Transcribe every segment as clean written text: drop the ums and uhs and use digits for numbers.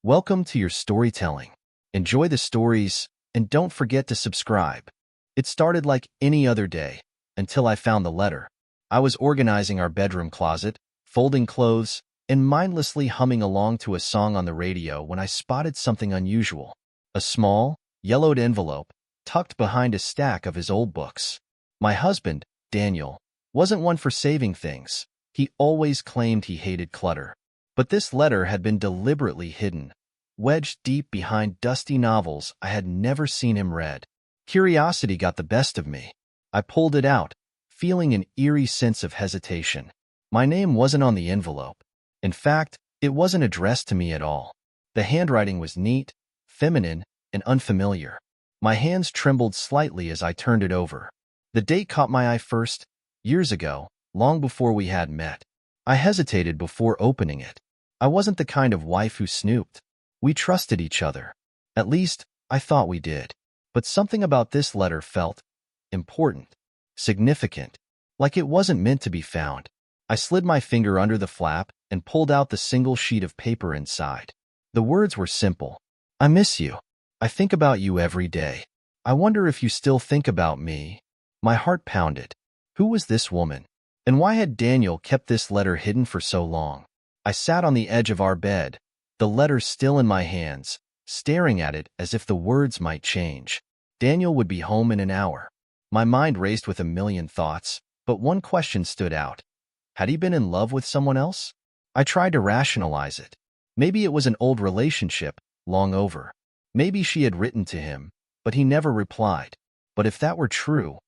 Welcome to your storytelling. Enjoy the stories, and don't forget to subscribe. It started like any other day, until I found the letter. I was organizing our bedroom closet, folding clothes, and mindlessly humming along to a song on the radio when I spotted something unusual. A small, yellowed envelope, tucked behind a stack of his old books. My husband, Daniel, wasn't one for saving things. He always claimed he hated clutter. But this letter had been deliberately hidden, wedged deep behind dusty novels I had never seen him read. Curiosity got the best of me. I pulled it out, feeling an eerie sense of hesitation. My name wasn't on the envelope. In fact, it wasn't addressed to me at all. The handwriting was neat, feminine, and unfamiliar. My hands trembled slightly as I turned it over. The date caught my eye first, years ago, long before we had met. I hesitated before opening it. I wasn't the kind of wife who snooped. We trusted each other. At least, I thought we did. But something about this letter felt important, significant, like it wasn't meant to be found. I slid my finger under the flap and pulled out the single sheet of paper inside. The words were simple. I miss you. I think about you every day. I wonder if you still think about me. My heart pounded. Who was this woman? And why had Daniel kept this letter hidden for so long? I sat on the edge of our bed, the letter still in my hands, staring at it as if the words might change. Daniel would be home in an hour. My mind raced with a million thoughts, but one question stood out. Had he been in love with someone else? I tried to rationalize it. Maybe it was an old relationship, long over. Maybe she had written to him, but he never replied. But if that were true,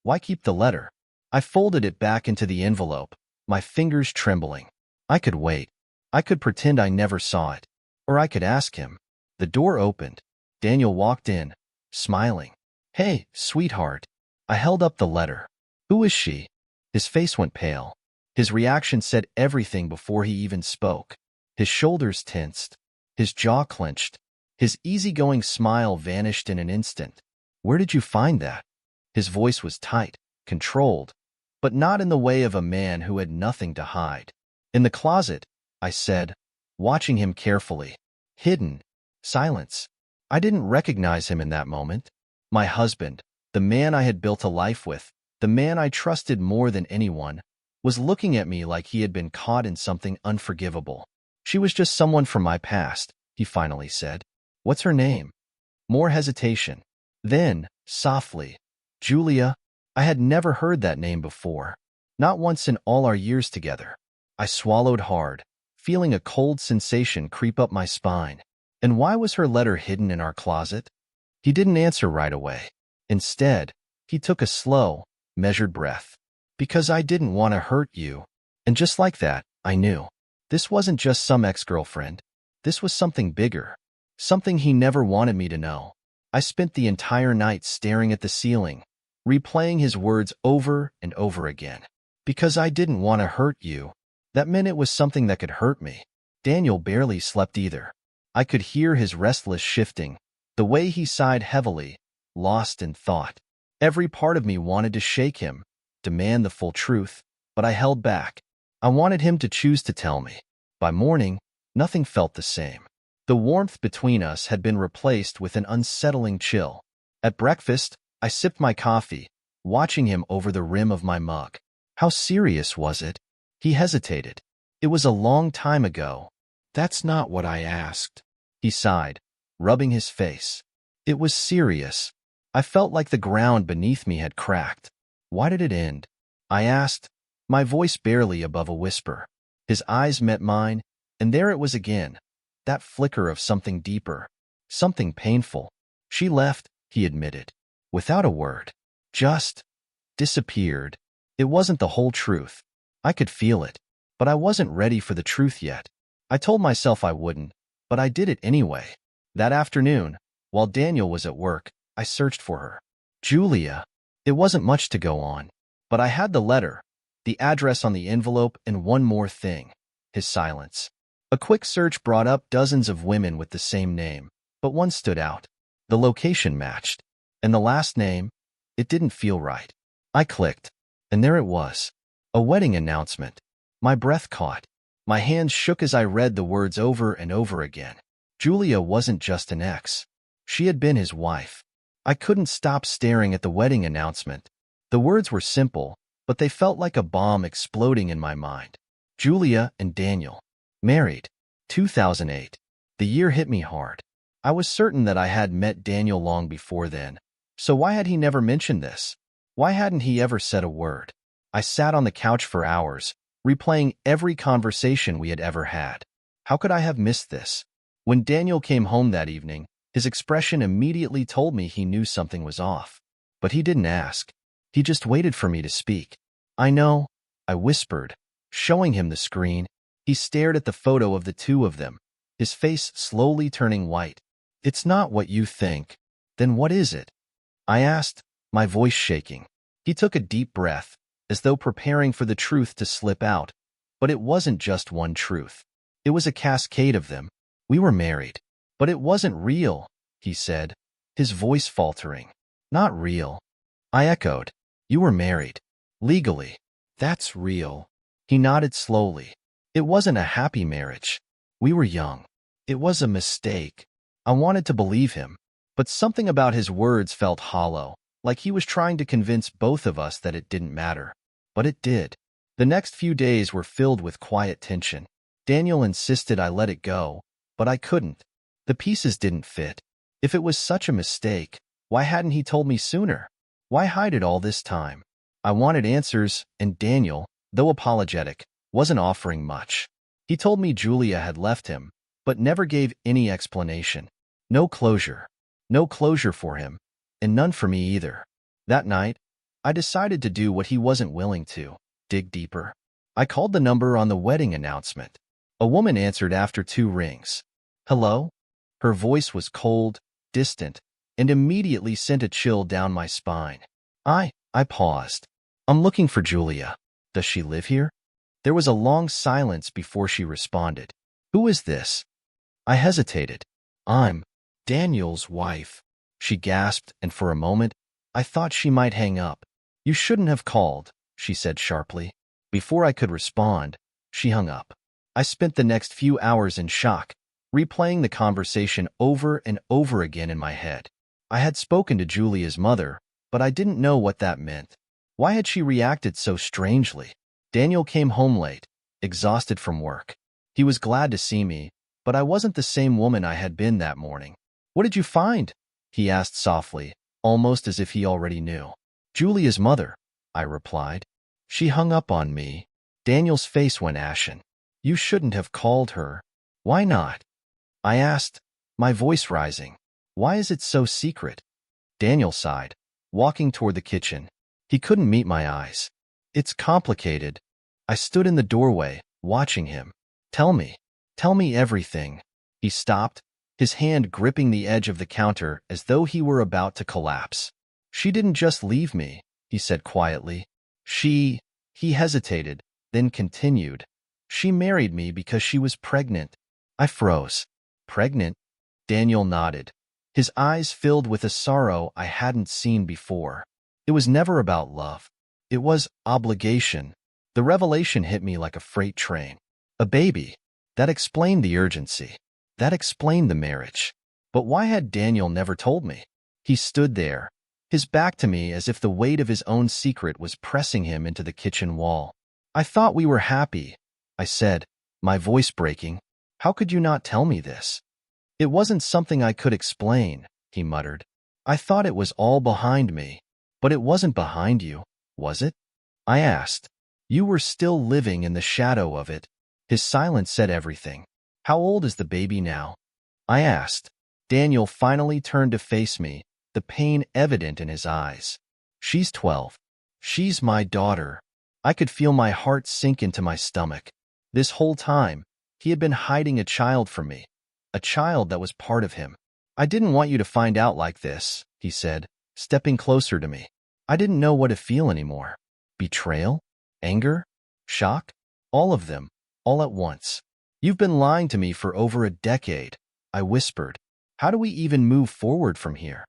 why keep the letter? I folded it back into the envelope, my fingers trembling. I could wait. I could pretend I never saw it. Or I could ask him. The door opened. Daniel walked in, smiling. Hey, sweetheart. I held up the letter. Who is she? His face went pale. His reaction said everything before he even spoke. His shoulders tensed. His jaw clenched. His easygoing smile vanished in an instant. Where did you find that? His voice was tight, controlled, but not in the way of a man who had nothing to hide. In the closet, I said, watching him carefully. Hidden. Silence. I didn't recognize him in that moment. My husband, the man I had built a life with, the man I trusted more than anyone, was looking at me like he had been caught in something unforgivable. She was just someone from my past, he finally said. What's her name? More hesitation. Then, softly, Julia. I had never heard that name before. Not once in all our years together. I swallowed hard, feeling a cold sensation creep up my spine. And why was her letter hidden in our closet? He didn't answer right away. Instead, he took a slow, measured breath. Because I didn't want to hurt you. And just like that, I knew. This wasn't just some ex-girlfriend. This was something bigger. Something he never wanted me to know. I spent the entire night staring at the ceiling, replaying his words over and over again. Because I didn't want to hurt you. That meant it was something that could hurt me. Daniel barely slept either. I could hear his restless shifting, the way he sighed heavily, lost in thought. Every part of me wanted to shake him, demand the full truth, but I held back. I wanted him to choose to tell me. By morning, nothing felt the same. The warmth between us had been replaced with an unsettling chill. At breakfast, I sipped my coffee, watching him over the rim of my mug. How serious was it? He hesitated. It was a long time ago. That's not what I asked. He sighed, rubbing his face. It was serious. I felt like the ground beneath me had cracked. Why did it end? I asked, my voice barely above a whisper. His eyes met mine, and there it was again, that flicker of something deeper, something painful. She left, he admitted, without a word. Just disappeared. It wasn't the whole truth. I could feel it, but I wasn't ready for the truth yet. I told myself I wouldn't, but I did it anyway. That afternoon, while Daniel was at work, I searched for her. Julia. It wasn't much to go on, but I had the letter, the address on the envelope, and one more thing, his silence. A quick search brought up dozens of women with the same name, but one stood out. The location matched, and the last name, it didn't feel right. I clicked, and there it was. A wedding announcement. My breath caught. My hands shook as I read the words over and over again. Julia wasn't just an ex. She had been his wife. I couldn't stop staring at the wedding announcement. The words were simple, but they felt like a bomb exploding in my mind. Julia and Daniel. Married. 2008. The year hit me hard. I was certain that I had met Daniel long before then. So why had he never mentioned this? Why hadn't he ever said a word? I sat on the couch for hours, replaying every conversation we had ever had. How could I have missed this? When Daniel came home that evening, his expression immediately told me he knew something was off. But he didn't ask. He just waited for me to speak. I know, I whispered, showing him the screen. He stared at the photo of the two of them, his face slowly turning white. It's not what you think. Then what is it? I asked, my voice shaking. He took a deep breath, as though preparing for the truth to slip out. But it wasn't just one truth. It was a cascade of them. We were married. But it wasn't real, he said, his voice faltering. Not real. I echoed. You were married. Legally. That's real. He nodded slowly. It wasn't a happy marriage. We were young. It was a mistake. I wanted to believe him. But something about his words felt hollow, like he was trying to convince both of us that it didn't matter. But it did. The next few days were filled with quiet tension. Daniel insisted I let it go, but I couldn't. The pieces didn't fit. If it was such a mistake, why hadn't he told me sooner? Why hide it all this time? I wanted answers, and Daniel, though apologetic, wasn't offering much. He told me Julia had left him, but never gave any explanation. No closure. No closure for him, and none for me either. That night, I decided to do what he wasn't willing to, dig deeper. I called the number on the wedding announcement. A woman answered after 2 rings. Hello? Her voice was cold, distant, and immediately sent a chill down my spine. I paused. I'm looking for Julia. Does she live here? There was a long silence before she responded. Who is this? I hesitated. I'm Daniel's wife. She gasped, and for a moment, I thought she might hang up. You shouldn't have called, she said sharply. Before I could respond, she hung up. I spent the next few hours in shock, replaying the conversation over and over again in my head. I had spoken to Julia's mother, but I didn't know what that meant. Why had she reacted so strangely? Daniel came home late, exhausted from work. He was glad to see me, but I wasn't the same woman I had been that morning. What did you find? He asked softly, almost as if he already knew. Julia's mother, I replied. She hung up on me. Daniel's face went ashen. You shouldn't have called her. Why not? I asked, my voice rising. Why is it so secret? Daniel sighed, walking toward the kitchen. He couldn't meet my eyes. It's complicated. I stood in the doorway, watching him. Tell me everything. He stopped, his hand gripping the edge of the counter as though he were about to collapse. She didn't just leave me, he said quietly. He hesitated, then continued. She married me because she was pregnant. I froze. Pregnant? Daniel nodded. His eyes filled with a sorrow I hadn't seen before. It was never about love. It was obligation. The revelation hit me like a freight train. A baby. That explained the urgency. That explained the marriage. But why had Daniel never told me? He stood there, his back to me as if the weight of his own secret was pressing him into the kitchen wall. I thought we were happy, I said, my voice breaking. How could you not tell me this? It wasn't something I could explain, he muttered. I thought it was all behind me. But it wasn't behind you, was it? I asked. You were still living in the shadow of it. His silence said everything. How old is the baby now? I asked. Daniel finally turned to face me, the pain evident in his eyes. She's 12. She's my daughter. I could feel my heart sink into my stomach. This whole time, he had been hiding a child from me, a child that was part of him. I didn't want you to find out like this, he said, stepping closer to me. I didn't know what to feel anymore. Betrayal? Anger? Shock? All of them, all at once. You've been lying to me for over a decade, I whispered. How do we even move forward from here?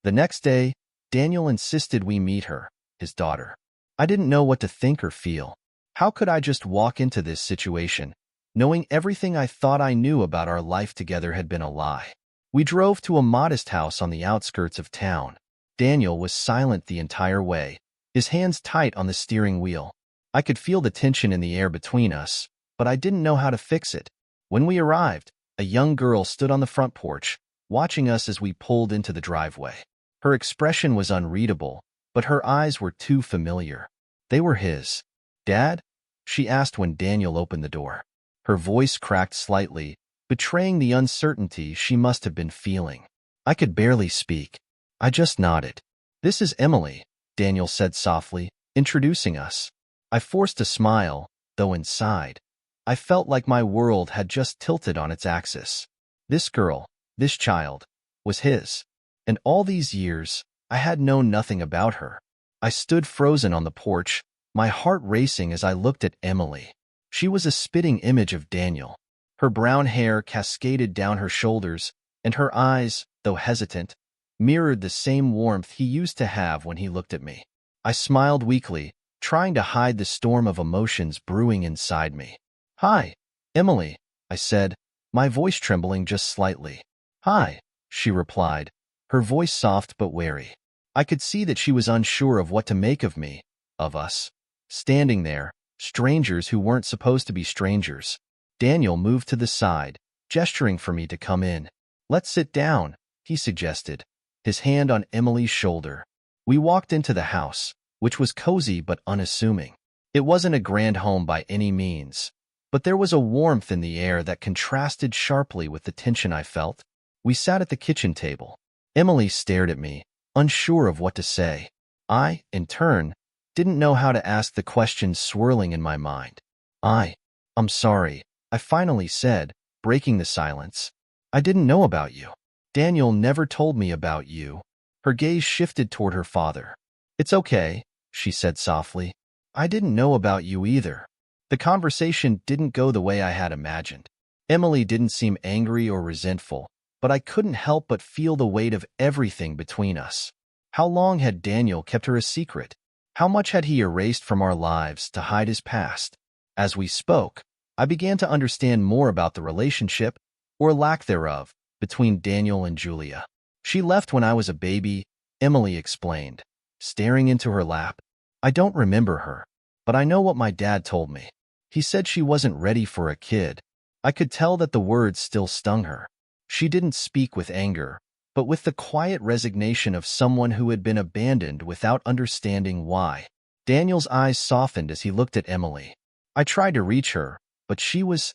The next day, Daniel insisted we meet her, his daughter. I didn't know what to think or feel. How could I just walk into this situation, knowing everything I thought I knew about our life together had been a lie. We drove to a modest house on the outskirts of town. Daniel was silent the entire way, his hands tight on the steering wheel. I could feel the tension in the air between us, but I didn't know how to fix it. When we arrived, a young girl stood on the front porch, watching us as we pulled into the driveway. Her expression was unreadable, but her eyes were too familiar. They were his. "Dad?" she asked when Daniel opened the door. Her voice cracked slightly, betraying the uncertainty she must have been feeling. I could barely speak. I just nodded. "This is Emily," Daniel said softly, introducing us. I forced a smile, though inside, I felt like my world had just tilted on its axis. This girl, this child, was his. And all these years, I had known nothing about her. I stood frozen on the porch, my heart racing as I looked at Emily. She was a spitting image of Daniel. Her brown hair cascaded down her shoulders, and her eyes, though hesitant, mirrored the same warmth he used to have when he looked at me. I smiled weakly, trying to hide the storm of emotions brewing inside me. "Hi, Emily," I said, my voice trembling just slightly. "Hi," she replied, her voice soft but wary. I could see that she was unsure of what to make of me, of us. Standing there, strangers who weren't supposed to be strangers. Daniel moved to the side, gesturing for me to come in. "Let's sit down," he suggested, his hand on Emily's shoulder. We walked into the house, which was cozy but unassuming. It wasn't a grand home by any means, but there was a warmth in the air that contrasted sharply with the tension I felt. We sat at the kitchen table. Emily stared at me, unsure of what to say. I, in turn, didn't know how to ask the questions swirling in my mind. I'm sorry," I finally said, breaking the silence. "I didn't know about you. Daniel never told me about you." Her gaze shifted toward her father. "It's okay," she said softly. "I didn't know about you either." The conversation didn't go the way I had imagined. Emily didn't seem angry or resentful, but I couldn't help but feel the weight of everything between us. How long had Daniel kept her a secret? How much had he erased from our lives to hide his past? As we spoke, I began to understand more about the relationship, or lack thereof, between Daniel and Julia. "She left when I was a baby," Emily explained, staring into her lap. "I don't remember her, but I know what my dad told me. He said she wasn't ready for a kid." I could tell that the words still stung her. She didn't speak with anger, but with the quiet resignation of someone who had been abandoned without understanding why. Daniel's eyes softened as he looked at Emily. I tried to reach her, but she was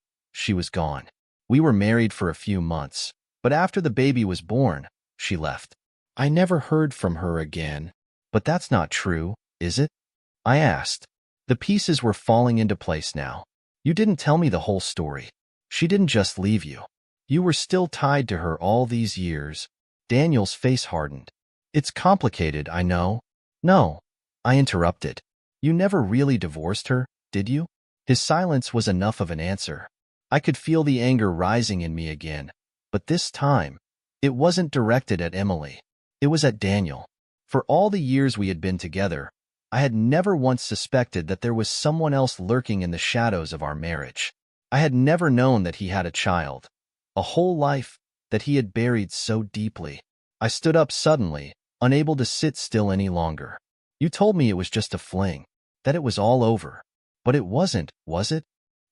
gone. We were married for a few months, but after the baby was born, she left. I never heard from her again. "But that's not true, is it?" I asked. The pieces were falling into place now. "You didn't tell me the whole story. She didn't just leave you. You were still tied to her all these years." Daniel's face hardened. "It's complicated, I know." "No," I interrupted. "You never really divorced her, did you?" His silence was enough of an answer. I could feel the anger rising in me again, but this time, it wasn't directed at Emily. It was at Daniel. For all the years we had been together, I had never once suspected that there was someone else lurking in the shadows of our marriage. I had never known that he had a child, a whole life that he had buried so deeply. I stood up suddenly, unable to sit still any longer. "You told me it was just a fling, that it was all over. But it wasn't, was it?"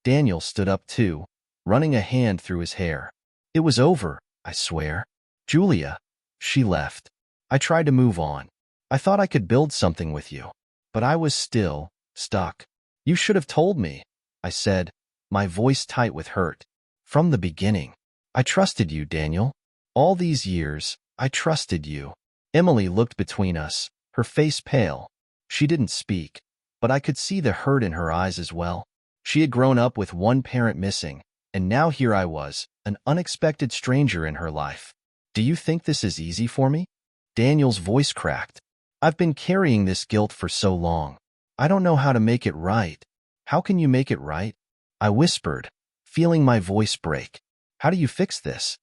Daniel stood up too, running a hand through his hair. "It was over, I swear. Julia, she left. I tried to move on. I thought I could build something with you. But I was still stuck. You should have told me," I said, my voice tight with hurt. "From the beginning. I trusted you, Daniel. All these years, I trusted you." Emily looked between us, her face pale. She didn't speak, but I could see the hurt in her eyes as well. She had grown up with one parent missing, and now here I was, an unexpected stranger in her life. "Do you think this is easy for me?" Daniel's voice cracked. "I've been carrying this guilt for so long. I don't know how to make it right." "How can you make it right?" I whispered, feeling my voice break. "How do you fix this?"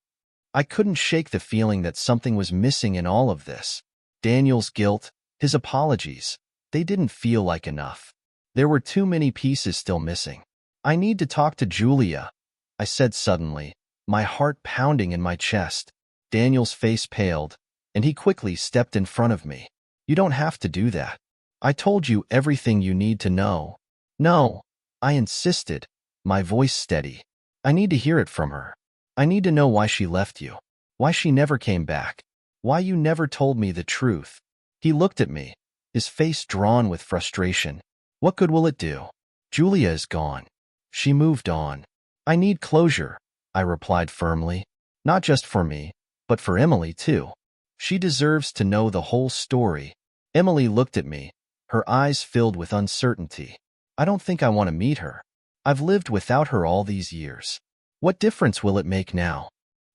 I couldn't shake the feeling that something was missing in all of this. Daniel's guilt, his apologies, they didn't feel like enough. There were too many pieces still missing. I need to talk to Julia, I said suddenly, my heart pounding in my chest. Daniel's face paled, and he quickly stepped in front of me. You don't have to do that. I told you everything you need to know. No, I insisted, my voice steady. I need to hear it from her. I need to know why she left you, why she never came back, why you never told me the truth. He looked at me, his face drawn with frustration. What good will it do? Julia is gone. She moved on. I need closure, I replied firmly. Not just for me, but for Emily too. She deserves to know the whole story. Emily looked at me, her eyes filled with uncertainty. I don't think I want to meet her. I've lived without her all these years. What difference will it make now?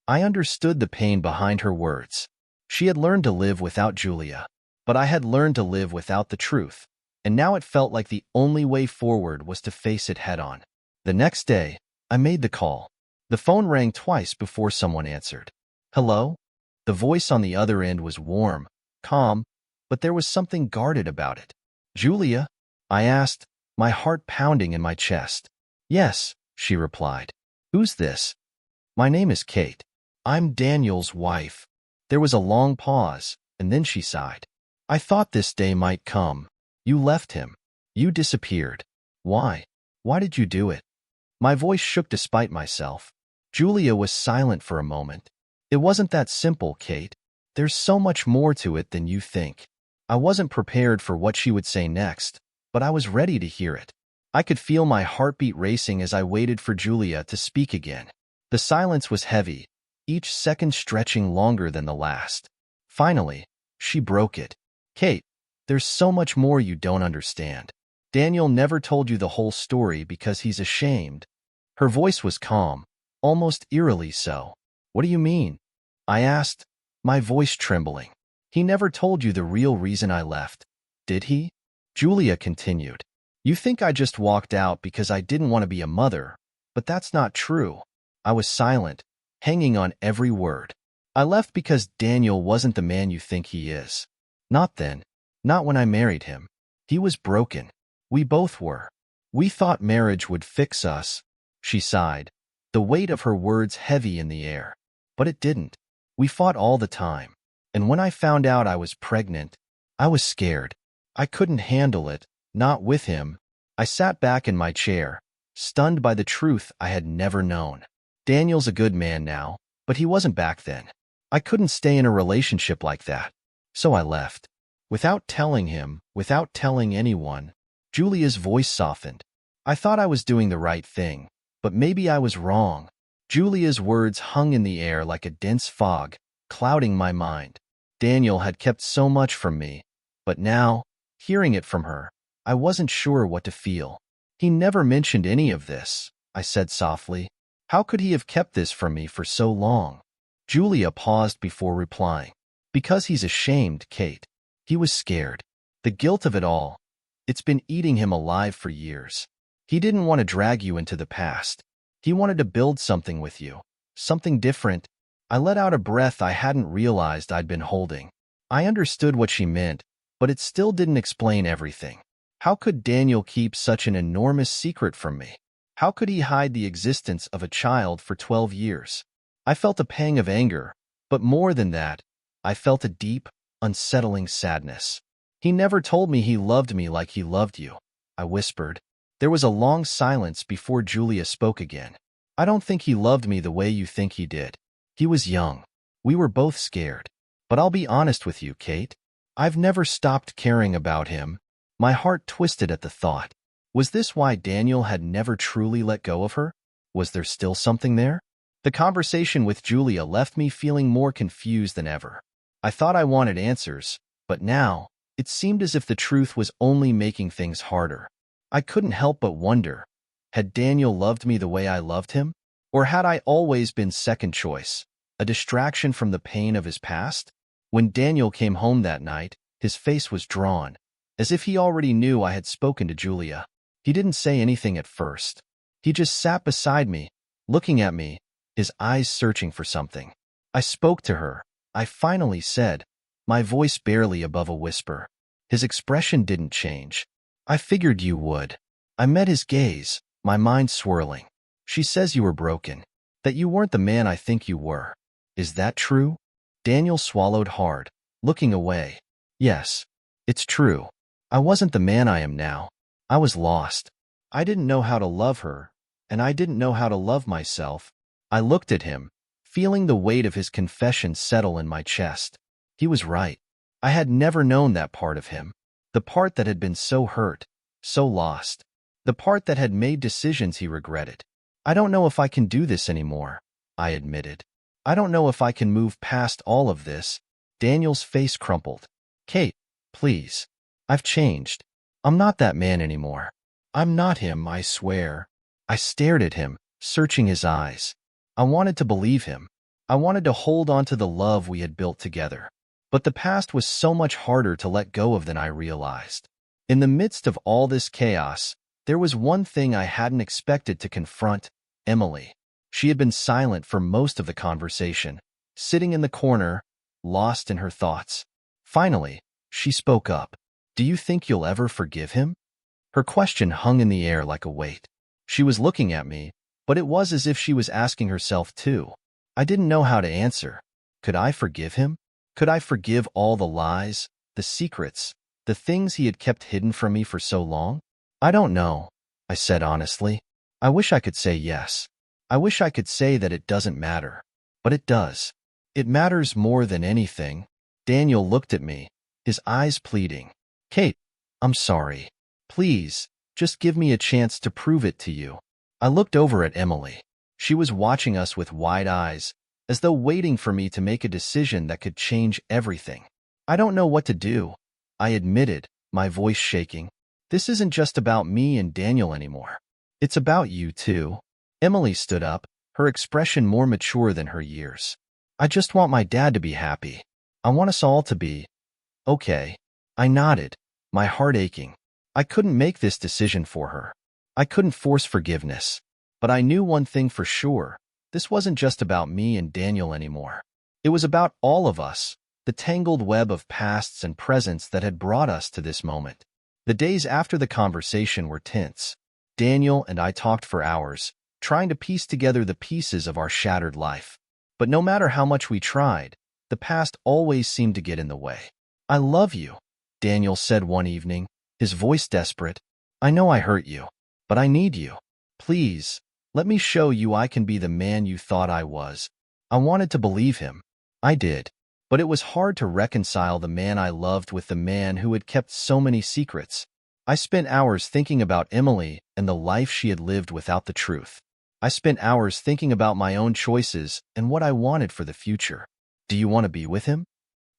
I understood the pain behind her words. She had learned to live without Julia, but I had learned to live without the truth, and now it felt like the only way forward was to face it head-on. The next day, I made the call. The phone rang twice before someone answered. Hello? The voice on the other end was warm, calm, but there was something guarded about it. Julia? I asked, my heart pounding in my chest. Yes, she replied. Who's this? My name is Kate. I'm Daniel's wife. There was a long pause, and then she sighed. I thought this day might come. You left him. You disappeared. Why? Why did you do it? My voice shook despite myself. Julia was silent for a moment. It wasn't that simple, Kate. There's so much more to it than you think. I wasn't prepared for what she would say next, but I was ready to hear it. I could feel my heartbeat racing as I waited for Julia to speak again. The silence was heavy, each second stretching longer than the last. Finally, she broke it. Kate, there's so much more you don't understand. Daniel never told you the whole story because he's ashamed. Her voice was calm, almost eerily so. What do you mean? I asked, my voice trembling. He never told you the real reason I left, did he? Julia continued. You think I just walked out because I didn't want to be a mother, but that's not true. I was silent, hanging on every word. I left because Daniel wasn't the man you think he is. Not then. Not when I married him. He was broken. We both were. We thought marriage would fix us. She sighed, the weight of her words heavy in the air. But it didn't. We fought all the time. And when I found out I was pregnant, I was scared. I couldn't handle it, not with him. I sat back in my chair, stunned by the truth I had never known. Daniel's a good man now, but he wasn't back then. I couldn't stay in a relationship like that. So I left. Without telling him, without telling anyone. Julia's voice softened. I thought I was doing the right thing, but maybe I was wrong. Julia's words hung in the air like a dense fog, clouding my mind. Daniel had kept so much from me, but now, hearing it from her, I wasn't sure what to feel. He never mentioned any of this, I said softly. How could he have kept this from me for so long? Julia paused before replying. Because he's ashamed, Kate. He was scared. The guilt of it all. It's been eating him alive for years. He didn't want to drag you into the past. He wanted to build something with you. Something different. I let out a breath I hadn't realized I'd been holding. I understood what she meant, but it still didn't explain everything. How could Daniel keep such an enormous secret from me? How could he hide the existence of a child for 12 years? I felt a pang of anger, but more than that, I felt a deep, unsettling sadness. He never told me he loved me like he loved you, I whispered. There was a long silence before Julia spoke again. I don't think he loved me the way you think he did. He was young. We were both scared. But I'll be honest with you, Kate. I've never stopped caring about him. My heart twisted at the thought. Was this why Daniel had never truly let go of her? Was there still something there? The conversation with Julia left me feeling more confused than ever. I thought I wanted answers, but now, it seemed as if the truth was only making things harder. I couldn't help but wonder, had Daniel loved me the way I loved him? Or had I always been second choice, a distraction from the pain of his past? When Daniel came home that night, his face was drawn, as if he already knew I had spoken to Julia. He didn't say anything at first. He just sat beside me, looking at me, his eyes searching for something. I spoke to her. I finally said, my voice barely above a whisper. His expression didn't change. I figured you would. I met his gaze, my mind swirling. She says you were broken, that you weren't the man I think you were. Is that true? Daniel swallowed hard, looking away. Yes, it's true. I wasn't the man I am now. I was lost. I didn't know how to love her, and I didn't know how to love myself. I looked at him, feeling the weight of his confession settle in my chest. He was right. I had never known that part of him, the part that had been so hurt, so lost, the part that had made decisions he regretted. I don't know if I can do this anymore, I admitted. I don't know if I can move past all of this. Daniel's face crumpled. Kate, please. I've changed. I'm not that man anymore. I'm not him, I swear. I stared at him, searching his eyes. I wanted to believe him. I wanted to hold on to the love we had built together. But the past was so much harder to let go of than I realized. In the midst of all this chaos, there was one thing I hadn't expected to confront: Emily. She had been silent for most of the conversation, sitting in the corner, lost in her thoughts. Finally, she spoke up. Do you think you'll ever forgive him? Her question hung in the air like a weight. She was looking at me, but it was as if she was asking herself too. I didn't know how to answer. Could I forgive him? Could I forgive all the lies, the secrets, the things he had kept hidden from me for so long? I don't know, I said honestly. I wish I could say yes. I wish I could say that it doesn't matter. But it does. It matters more than anything. Daniel looked at me, his eyes pleading. Kate, I'm sorry. Please, just give me a chance to prove it to you. I looked over at Emily. She was watching us with wide eyes, as though waiting for me to make a decision that could change everything. I don't know what to do, I admitted, my voice shaking. This isn't just about me and Daniel anymore. It's about you too. Emily stood up, her expression more mature than her years. I just want my dad to be happy. I want us all to be okay. I nodded, my heart aching. I couldn't make this decision for her. I couldn't force forgiveness. But I knew one thing for sure. This wasn't just about me and Daniel anymore. It was about all of us, the tangled web of pasts and presents that had brought us to this moment. The days after the conversation were tense. Daniel and I talked for hours, trying to piece together the pieces of our shattered life. But no matter how much we tried, the past always seemed to get in the way. I love you, Daniel said one evening, his voice desperate. I know I hurt you, but I need you. Please, let me show you I can be the man you thought I was. I wanted to believe him. I did. But it was hard to reconcile the man I loved with the man who had kept so many secrets. I spent hours thinking about Emily and the life she had lived without the truth. I spent hours thinking about my own choices and what I wanted for the future. Do you want to be with him?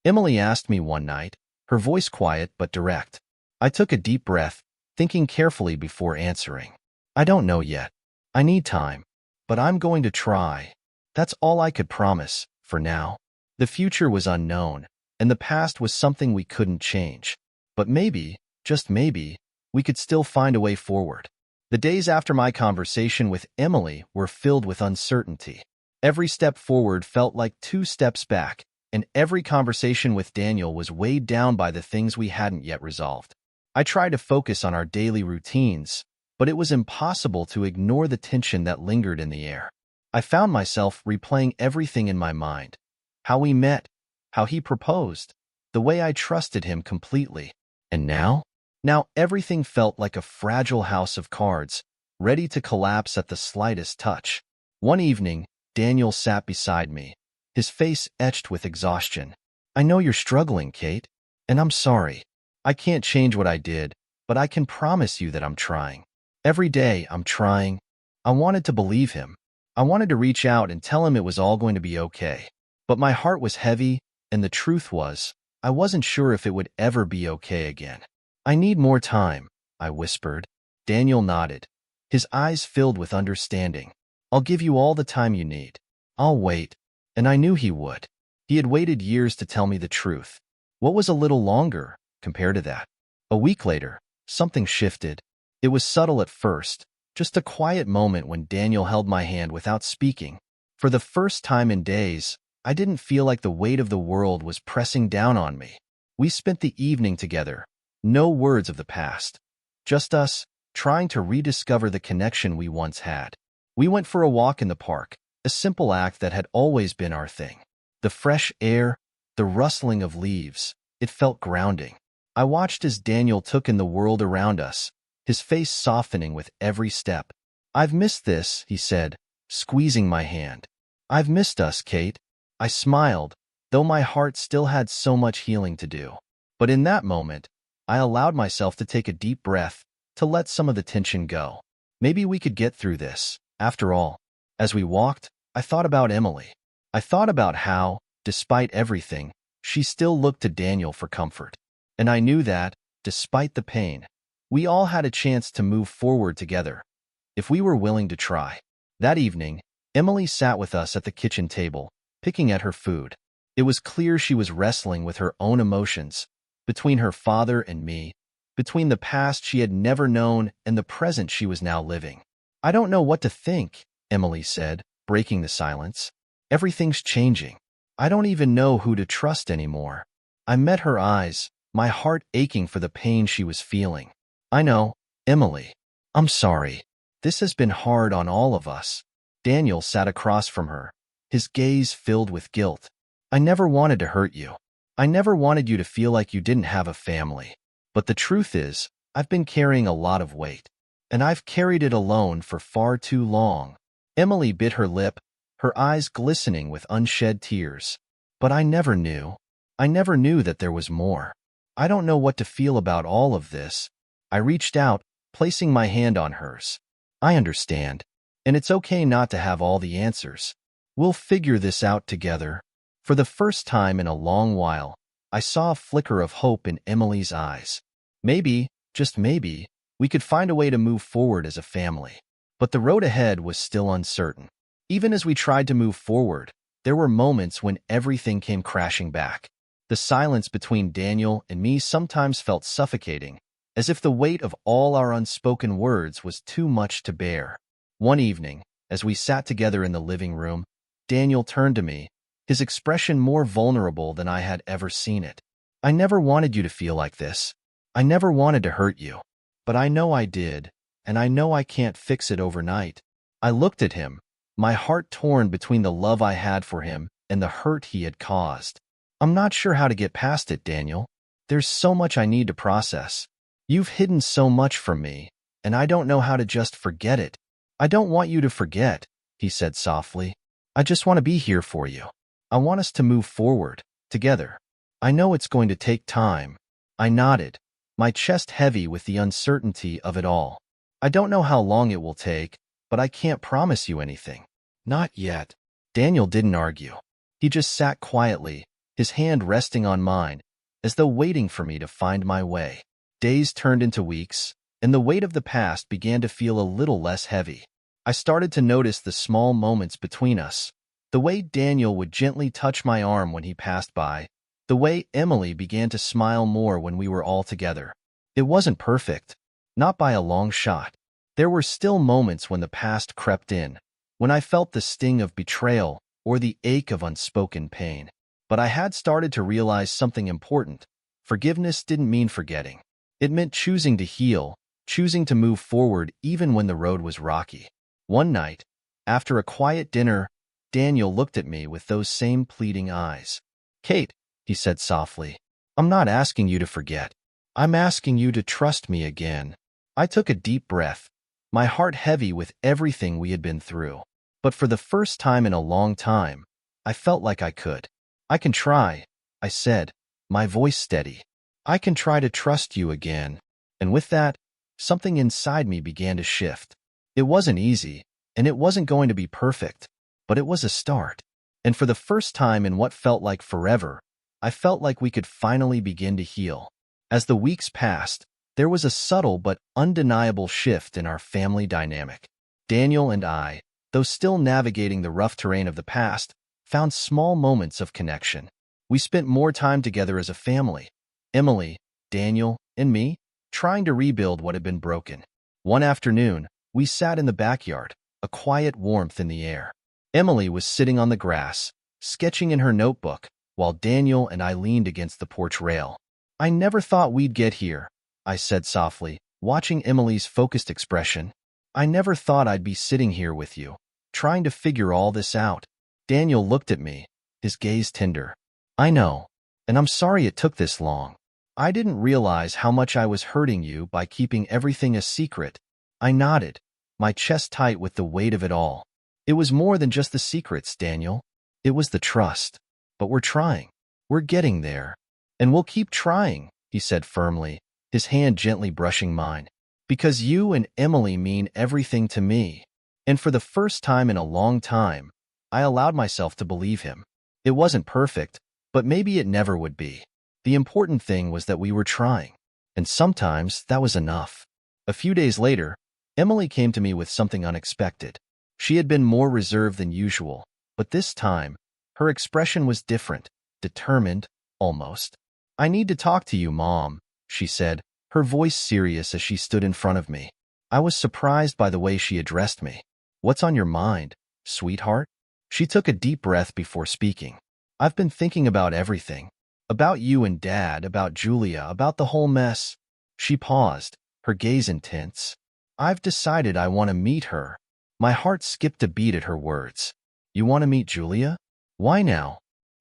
Emily asked me one night, her voice quiet but direct. I took a deep breath, thinking carefully before answering. I don't know yet. I need time. But I'm going to try. That's all I could promise, for now. The future was unknown, and the past was something we couldn't change. But maybe, just maybe, we could still find a way forward. The days after my conversation with Emily were filled with uncertainty. Every step forward felt like 2 steps back, and every conversation with Daniel was weighed down by the things we hadn't yet resolved. I tried to focus on our daily routines, but it was impossible to ignore the tension that lingered in the air. I found myself replaying everything in my mind. How we met, how he proposed, the way I trusted him completely. And now? Now everything felt like a fragile house of cards, ready to collapse at the slightest touch. One evening, Daniel sat beside me, his face etched with exhaustion. I know you're struggling, Kate, and I'm sorry. I can't change what I did, but I can promise you that I'm trying. Every day, I'm trying. I wanted to believe him. I wanted to reach out and tell him it was all going to be okay. But my heart was heavy, and the truth was, I wasn't sure if it would ever be okay again. I need more time, I whispered. Daniel nodded, his eyes filled with understanding. I'll give you all the time you need. I'll wait. And I knew he would. He had waited years to tell me the truth. What was a little longer, compared to that? A week later, something shifted. It was subtle at first, just a quiet moment when Daniel held my hand without speaking. For the first time in days, I didn't feel like the weight of the world was pressing down on me. We spent the evening together. No words of the past. Just us, trying to rediscover the connection we once had. We went for a walk in the park, a simple act that had always been our thing. The fresh air, the rustling of leaves, it felt grounding. I watched as Daniel took in the world around us, his face softening with every step. "I've missed this," he said, squeezing my hand. "I've missed us, Kate." I smiled, though my heart still had so much healing to do. But in that moment, I allowed myself to take a deep breath, to let some of the tension go. Maybe we could get through this, after all. As we walked, I thought about Emily. I thought about how, despite everything, she still looked to Daniel for comfort. And I knew that, despite the pain, we all had a chance to move forward together, if we were willing to try. That evening, Emily sat with us at the kitchen table, picking at her food. It was clear she was wrestling with her own emotions, between her father and me, between the past she had never known and the present she was now living. "I don't know what to think," Emily said, breaking the silence. "Everything's changing. I don't even know who to trust anymore." I met her eyes, my heart aching for the pain she was feeling. "I know, Emily. I'm sorry. This has been hard on all of us." Daniel sat across from her, his gaze filled with guilt. "I never wanted to hurt you. I never wanted you to feel like you didn't have a family. But the truth is, I've been carrying a lot of weight. And I've carried it alone for far too long." Emily bit her lip, her eyes glistening with unshed tears. "But I never knew. I never knew that there was more. I don't know what to feel about all of this." I reached out, placing my hand on hers. "I understand. And it's okay not to have all the answers. We'll figure this out together." For the first time in a long while, I saw a flicker of hope in Emily's eyes. Maybe, just maybe, we could find a way to move forward as a family. But the road ahead was still uncertain. Even as we tried to move forward, there were moments when everything came crashing back. The silence between Daniel and me sometimes felt suffocating, as if the weight of all our unspoken words was too much to bear. One evening, as we sat together in the living room, Daniel turned to me, his expression more vulnerable than I had ever seen it. "I never wanted you to feel like this. I never wanted to hurt you. But I know I did, and I know I can't fix it overnight." I looked at him, my heart torn between the love I had for him and the hurt he had caused. "I'm not sure how to get past it, Daniel. There's so much I need to process. You've hidden so much from me, and I don't know how to just forget it." "I don't want you to forget," he said softly. "I just want to be here for you. I want us to move forward, together. I know it's going to take time." I nodded, my chest heavy with the uncertainty of it all. "I don't know how long it will take, but I can't promise you anything." "Not yet." Daniel didn't argue. He just sat quietly, his hand resting on mine, as though waiting for me to find my way. Days turned into weeks, and the weight of the past began to feel a little less heavy. I started to notice the small moments between us, the way Daniel would gently touch my arm when he passed by, the way Emily began to smile more when we were all together. It wasn't perfect, not by a long shot. There were still moments when the past crept in, when I felt the sting of betrayal or the ache of unspoken pain. But I had started to realize something important. Forgiveness didn't mean forgetting. It meant choosing to heal, choosing to move forward even when the road was rocky. One night, after a quiet dinner, Daniel looked at me with those same pleading eyes. "Kate," he said softly, "I'm not asking you to forget. I'm asking you to trust me again." I took a deep breath, my heart heavy with everything we had been through. But for the first time in a long time, I felt like I could. "I can try," I said, my voice steady. "I can try to trust you again." And with that, something inside me began to shift. It wasn't easy, and it wasn't going to be perfect, but it was a start. And for the first time in what felt like forever, I felt like we could finally begin to heal. As the weeks passed, there was a subtle but undeniable shift in our family dynamic. Daniel and I, though still navigating the rough terrain of the past, found small moments of connection. We spent more time together as a family, Emily, Daniel, and me, trying to rebuild what had been broken. One afternoon, we sat in the backyard, a quiet warmth in the air. Emily was sitting on the grass, sketching in her notebook, while Daniel and I leaned against the porch rail. "I never thought we'd get here," I said softly, watching Emily's focused expression. I never thought I'd be sitting here with you, trying to figure all this out. Daniel looked at me, his gaze tender. I know, and I'm sorry it took this long. I didn't realize how much I was hurting you by keeping everything a secret. I nodded, my chest tight with the weight of it all. It was more than just the secrets, Daniel. It was the trust. But we're trying. We're getting there. And we'll keep trying, he said firmly, his hand gently brushing mine. Because you and Emily mean everything to me. And for the first time in a long time, I allowed myself to believe him. It wasn't perfect, but maybe it never would be. The important thing was that we were trying. And sometimes that was enough. A few days later, Emily came to me with something unexpected. She had been more reserved than usual, but this time, her expression was different, determined, almost. I need to talk to you, Mom, she said, her voice serious as she stood in front of me. I was surprised by the way she addressed me. What's on your mind, sweetheart? She took a deep breath before speaking. I've been thinking about everything. About you and Dad, about Julia, about the whole mess. She paused, her gaze intense. I've decided I want to meet her. My heart skipped a beat at her words. You want to meet Julia? Why now?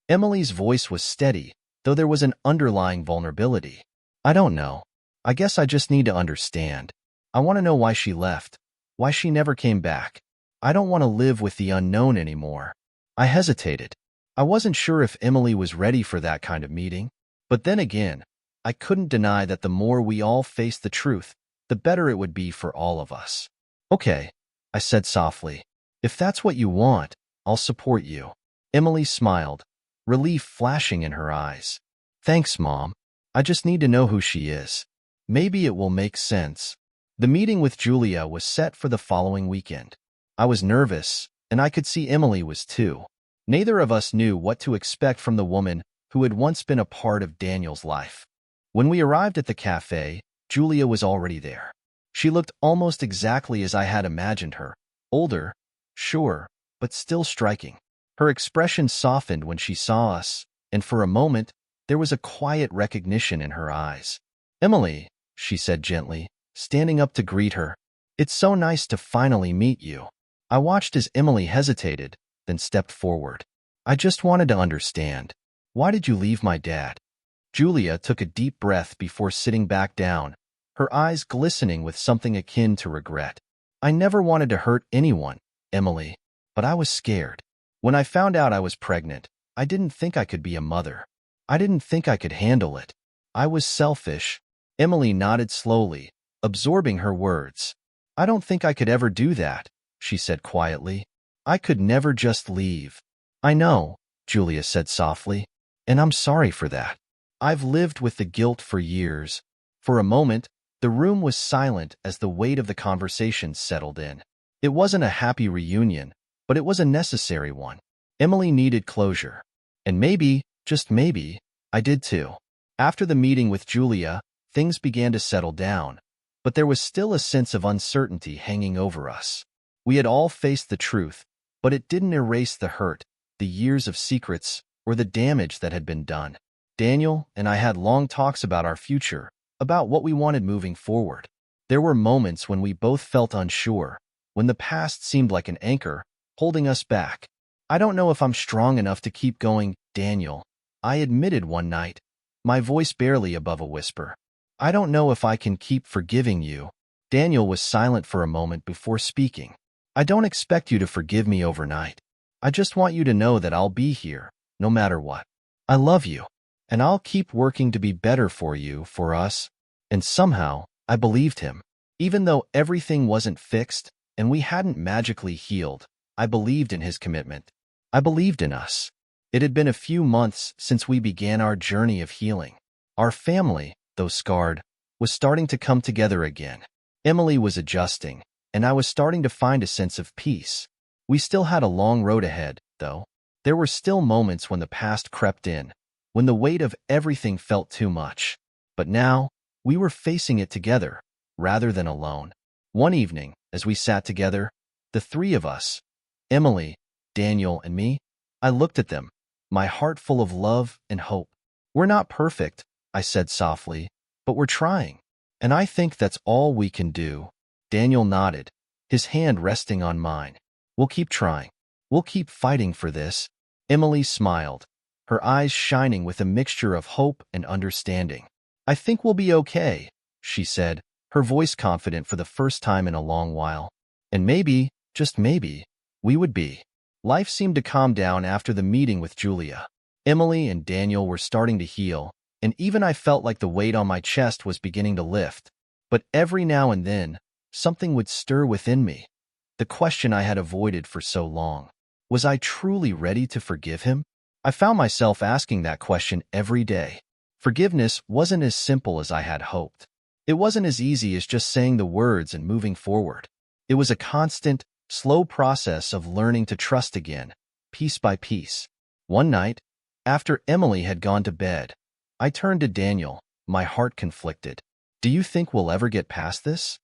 Emily's voice was steady, though there was an underlying vulnerability. I don't know. I guess I just need to understand. I want to know why she left, why she never came back. I don't want to live with the unknown anymore. I hesitated. I wasn't sure if Emily was ready for that kind of meeting. But then again, I couldn't deny that the more we all faced the truth, the better it would be for all of us. Okay, I said softly. If that's what you want, I'll support you. Emily smiled, relief flashing in her eyes. Thanks, Mom. I just need to know who she is. Maybe it will make sense. The meeting with Julia was set for the following weekend. I was nervous, and I could see Emily was too. Neither of us knew what to expect from the woman who had once been a part of Daniel's life. When we arrived at the cafe, Julia was already there. She looked almost exactly as I had imagined her. Older, sure, but still striking. Her expression softened when she saw us, and for a moment, there was a quiet recognition in her eyes. Emily, she said gently, standing up to greet her. It's so nice to finally meet you. I watched as Emily hesitated, then stepped forward. I just wanted to understand. Why did you leave my dad? Julia took a deep breath before sitting back down, her eyes glistening with something akin to regret. I never wanted to hurt anyone, Emily, but I was scared. When I found out I was pregnant, I didn't think I could be a mother. I didn't think I could handle it. I was selfish. Emily nodded slowly, absorbing her words. I don't think I could ever do that, she said quietly. I could never just leave. I know, Julia said softly, and I'm sorry for that. I've lived with the guilt for years. For a moment, the room was silent as the weight of the conversation settled in. It wasn't a happy reunion, but it was a necessary one. Emily needed closure. And maybe, just maybe, I did too. After the meeting with Julia, things began to settle down, but there was still a sense of uncertainty hanging over us. We had all faced the truth, but it didn't erase the hurt, the years of secrets, or the damage that had been done. Daniel and I had long talks about our future, about what we wanted moving forward. There were moments when we both felt unsure, when the past seemed like an anchor, holding us back. I don't know if I'm strong enough to keep going, Daniel, I admitted one night, my voice barely above a whisper. I don't know if I can keep forgiving you. Daniel was silent for a moment before speaking. I don't expect you to forgive me overnight. I just want you to know that I'll be here, no matter what. I love you, and I'll keep working to be better for you, for us. And somehow, I believed him. Even though everything wasn't fixed, and we hadn't magically healed, I believed in his commitment. I believed in us. It had been a few months since we began our journey of healing. Our family, though scarred, was starting to come together again. Emily was adjusting, and I was starting to find a sense of peace. We still had a long road ahead, though. There were still moments when the past crept in, when the weight of everything felt too much. But now, we were facing it together, rather than alone. One evening, as we sat together, the three of us, Emily, Daniel, and me, I looked at them, my heart full of love and hope. We're not perfect, I said softly, but we're trying. And I think that's all we can do. Daniel nodded, his hand resting on mine. We'll keep trying. We'll keep fighting for this. Emily smiled, her eyes shining with a mixture of hope and understanding. I think we'll be okay, she said, her voice confident for the first time in a long while. And maybe, just maybe, we would be. Life seemed to calm down after the meeting with Julia. Emily and Daniel were starting to heal, and even I felt like the weight on my chest was beginning to lift. But every now and then, something would stir within me. The question I had avoided for so long. Was I truly ready to forgive him? I found myself asking that question every day. Forgiveness wasn't as simple as I had hoped. It wasn't as easy as just saying the words and moving forward. It was a constant, slow process of learning to trust again, piece by piece. One night, after Emily had gone to bed, I turned to Daniel, my heart conflicted. Do you think we'll ever get past this?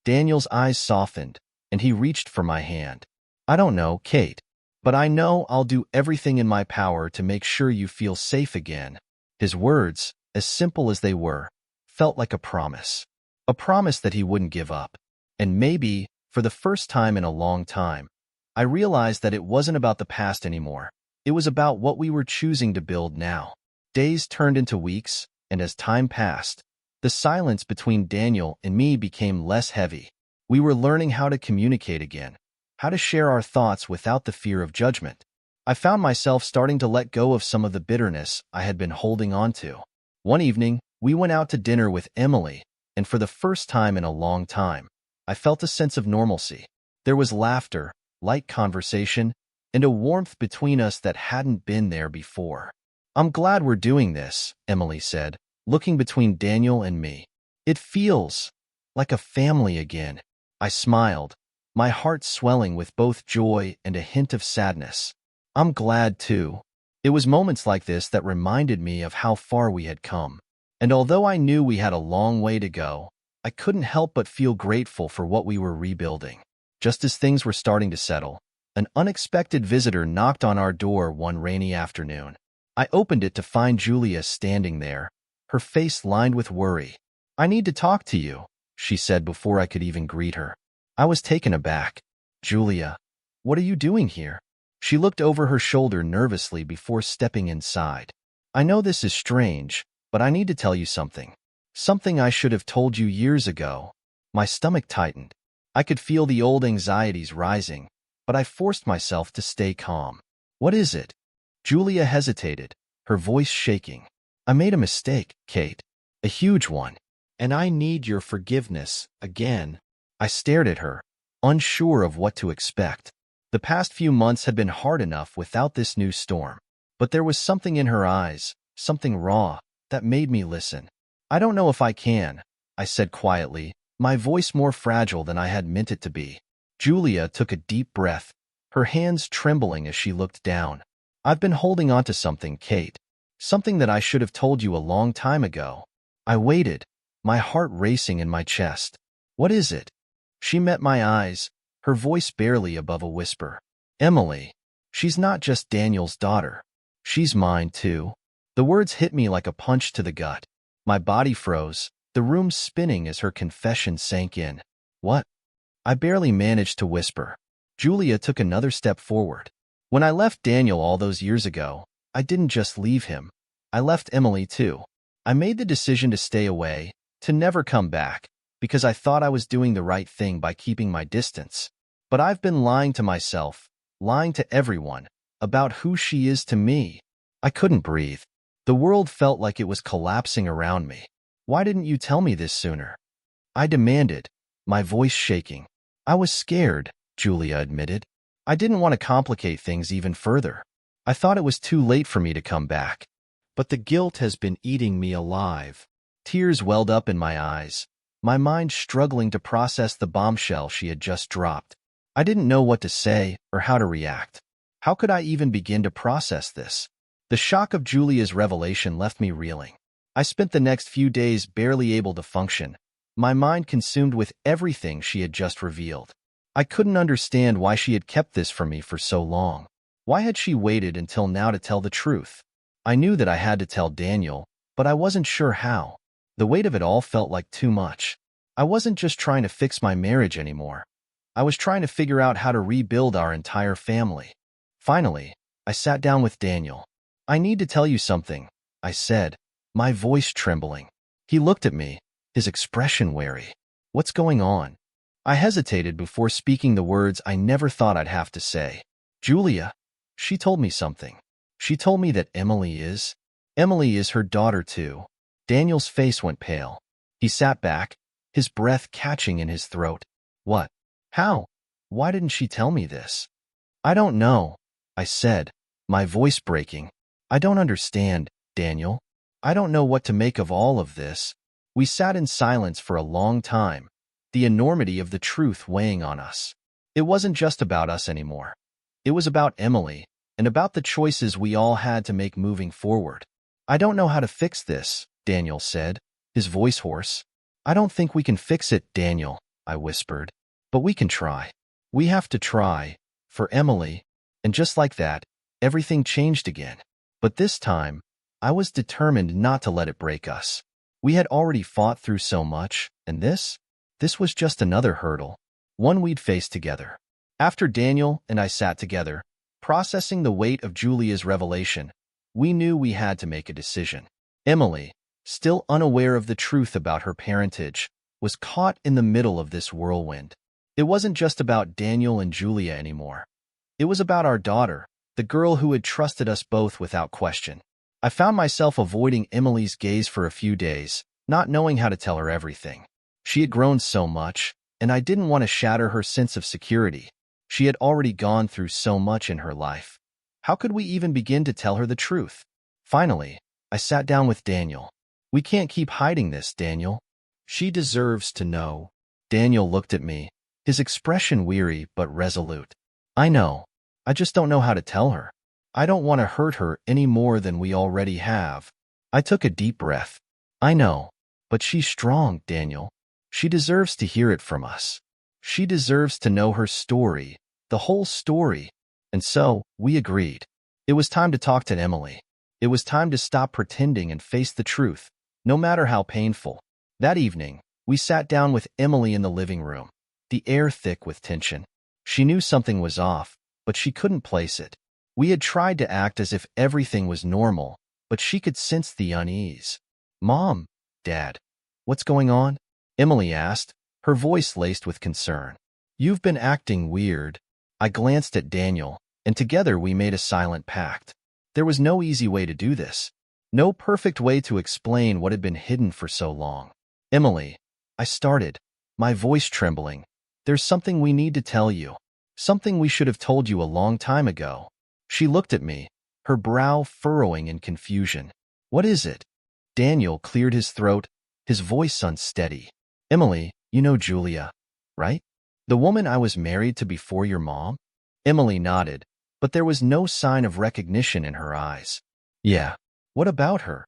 Daniel's eyes softened, and he reached for my hand. I don't know, Kate, but I know I'll do everything in my power to make sure you feel safe again. His words, as simple as they were, felt like a promise. A promise that he wouldn't give up. And maybe, for the first time in a long time, I realized that it wasn't about the past anymore. It was about what we were choosing to build now. Days turned into weeks, and as time passed, the silence between Daniel and me became less heavy. We were learning how to communicate again, how to share our thoughts without the fear of judgment. I found myself starting to let go of some of the bitterness I had been holding on to. One evening, we went out to dinner with Emily, and for the first time in a long time, I felt a sense of normalcy. There was laughter, light conversation, and a warmth between us that hadn't been there before. I'm glad we're doing this, Emily said, looking between Daniel and me. It feels like a family again. I smiled, my heart swelling with both joy and a hint of sadness. I'm glad, too. It was moments like this that reminded me of how far we had come. And although I knew we had a long way to go, I couldn't help but feel grateful for what we were rebuilding. Just as things were starting to settle, an unexpected visitor knocked on our door one rainy afternoon. I opened it to find Julia standing there, her face lined with worry. I need to talk to you, she said before I could even greet her. I was taken aback. Julia, what are you doing here? She looked over her shoulder nervously before stepping inside. I know this is strange, but I need to tell you something. Something I should have told you years ago. My stomach tightened. I could feel the old anxieties rising, but I forced myself to stay calm. What is it? Julia hesitated, her voice shaking. I made a mistake, Kate. A huge one. And I need your forgiveness, again. I stared at her, unsure of what to expect. The past few months had been hard enough without this new storm. But there was something in her eyes, something raw, that made me listen. I don't know if I can, I said quietly, my voice more fragile than I had meant it to be. Julia took a deep breath, her hands trembling as she looked down. I've been holding on to something, Kate. Something that I should have told you a long time ago. I waited, my heart racing in my chest. What is it? She met my eyes, her voice barely above a whisper. Emily. She's not just Daniel's daughter. She's mine, too. The words hit me like a punch to the gut. My body froze, the room spinning as her confession sank in. What? I barely managed to whisper. Julia took another step forward. When I left Daniel all those years ago, I didn't just leave him. I left Emily, too. I made the decision to stay away, to never come back, because I thought I was doing the right thing by keeping my distance. But I've been lying to myself, lying to everyone, about who she is to me. I couldn't breathe. The world felt like it was collapsing around me. Why didn't you tell me this sooner? I demanded, my voice shaking. I was scared, Julia admitted. I didn't want to complicate things even further. I thought it was too late for me to come back. But the guilt has been eating me alive. Tears welled up in my eyes, my mind struggling to process the bombshell she had just dropped. I didn't know what to say or how to react. How could I even begin to process this? The shock of Julia's revelation left me reeling. I spent the next few days barely able to function, my mind consumed with everything she had just revealed. I couldn't understand why she had kept this from me for so long. Why had she waited until now to tell the truth? I knew that I had to tell Daniel, but I wasn't sure how. The weight of it all felt like too much. I wasn't just trying to fix my marriage anymore. I was trying to figure out how to rebuild our entire family. Finally, I sat down with Daniel. "I need to tell you something," I said, my voice trembling. He looked at me, his expression wary. "What's going on?" I hesitated before speaking the words I never thought I'd have to say. "Julia, she told me something. She told me that Emily is her daughter too." Daniel's face went pale. He sat back, his breath catching in his throat. "What? How? Why didn't she tell me this?" "I don't know," I said, my voice breaking. "I don't understand, Daniel. I don't know what to make of all of this." We sat in silence for a long time, the enormity of the truth weighing on us. It wasn't just about us anymore. It was about Emily, and about the choices we all had to make moving forward. "I don't know how to fix this," Daniel said, his voice hoarse. "I don't think we can fix it, Daniel," I whispered. "But we can try. We have to try, for Emily." And just like that, everything changed again. But this time, I was determined not to let it break us. We had already fought through so much, and this was just another hurdle, one we'd face together. After Daniel and I sat together, processing the weight of Julia's revelation, we knew we had to make a decision. Emily, still unaware of the truth about her parentage, was caught in the middle of this whirlwind. It wasn't just about Daniel and Julia anymore. It was about our daughter, the girl who had trusted us both without question. I found myself avoiding Emily's gaze for a few days, not knowing how to tell her everything. She had grown so much, and I didn't want to shatter her sense of security. She had already gone through so much in her life. How could we even begin to tell her the truth? Finally, I sat down with Daniel. "We can't keep hiding this, Daniel. She deserves to know." Daniel looked at me, his expression weary but resolute. "I know. I just don't know how to tell her. I don't want to hurt her any more than we already have." I took a deep breath. "I know, but she's strong, Daniel. She deserves to hear it from us. She deserves to know her story, the whole story." And so, we agreed. It was time to talk to Emily. It was time to stop pretending and face the truth, no matter how painful. That evening, we sat down with Emily in the living room, the air thick with tension. She knew something was off, but she couldn't place it. We had tried to act as if everything was normal, but she could sense the unease. "Mom, Dad, what's going on?" Emily asked, her voice laced with concern. "You've been acting weird." I glanced at Daniel, and together we made a silent pact. There was no easy way to do this, no perfect way to explain what had been hidden for so long. "Emily," I started, my voice trembling, "there's something we need to tell you. Something we should have told you a long time ago." She looked at me, her brow furrowing in confusion. "What is it?" Daniel cleared his throat, his voice unsteady. "Emily, you know Julia, right? The woman I was married to before your mom?" Emily nodded, but there was no sign of recognition in her eyes. "Yeah. What about her?"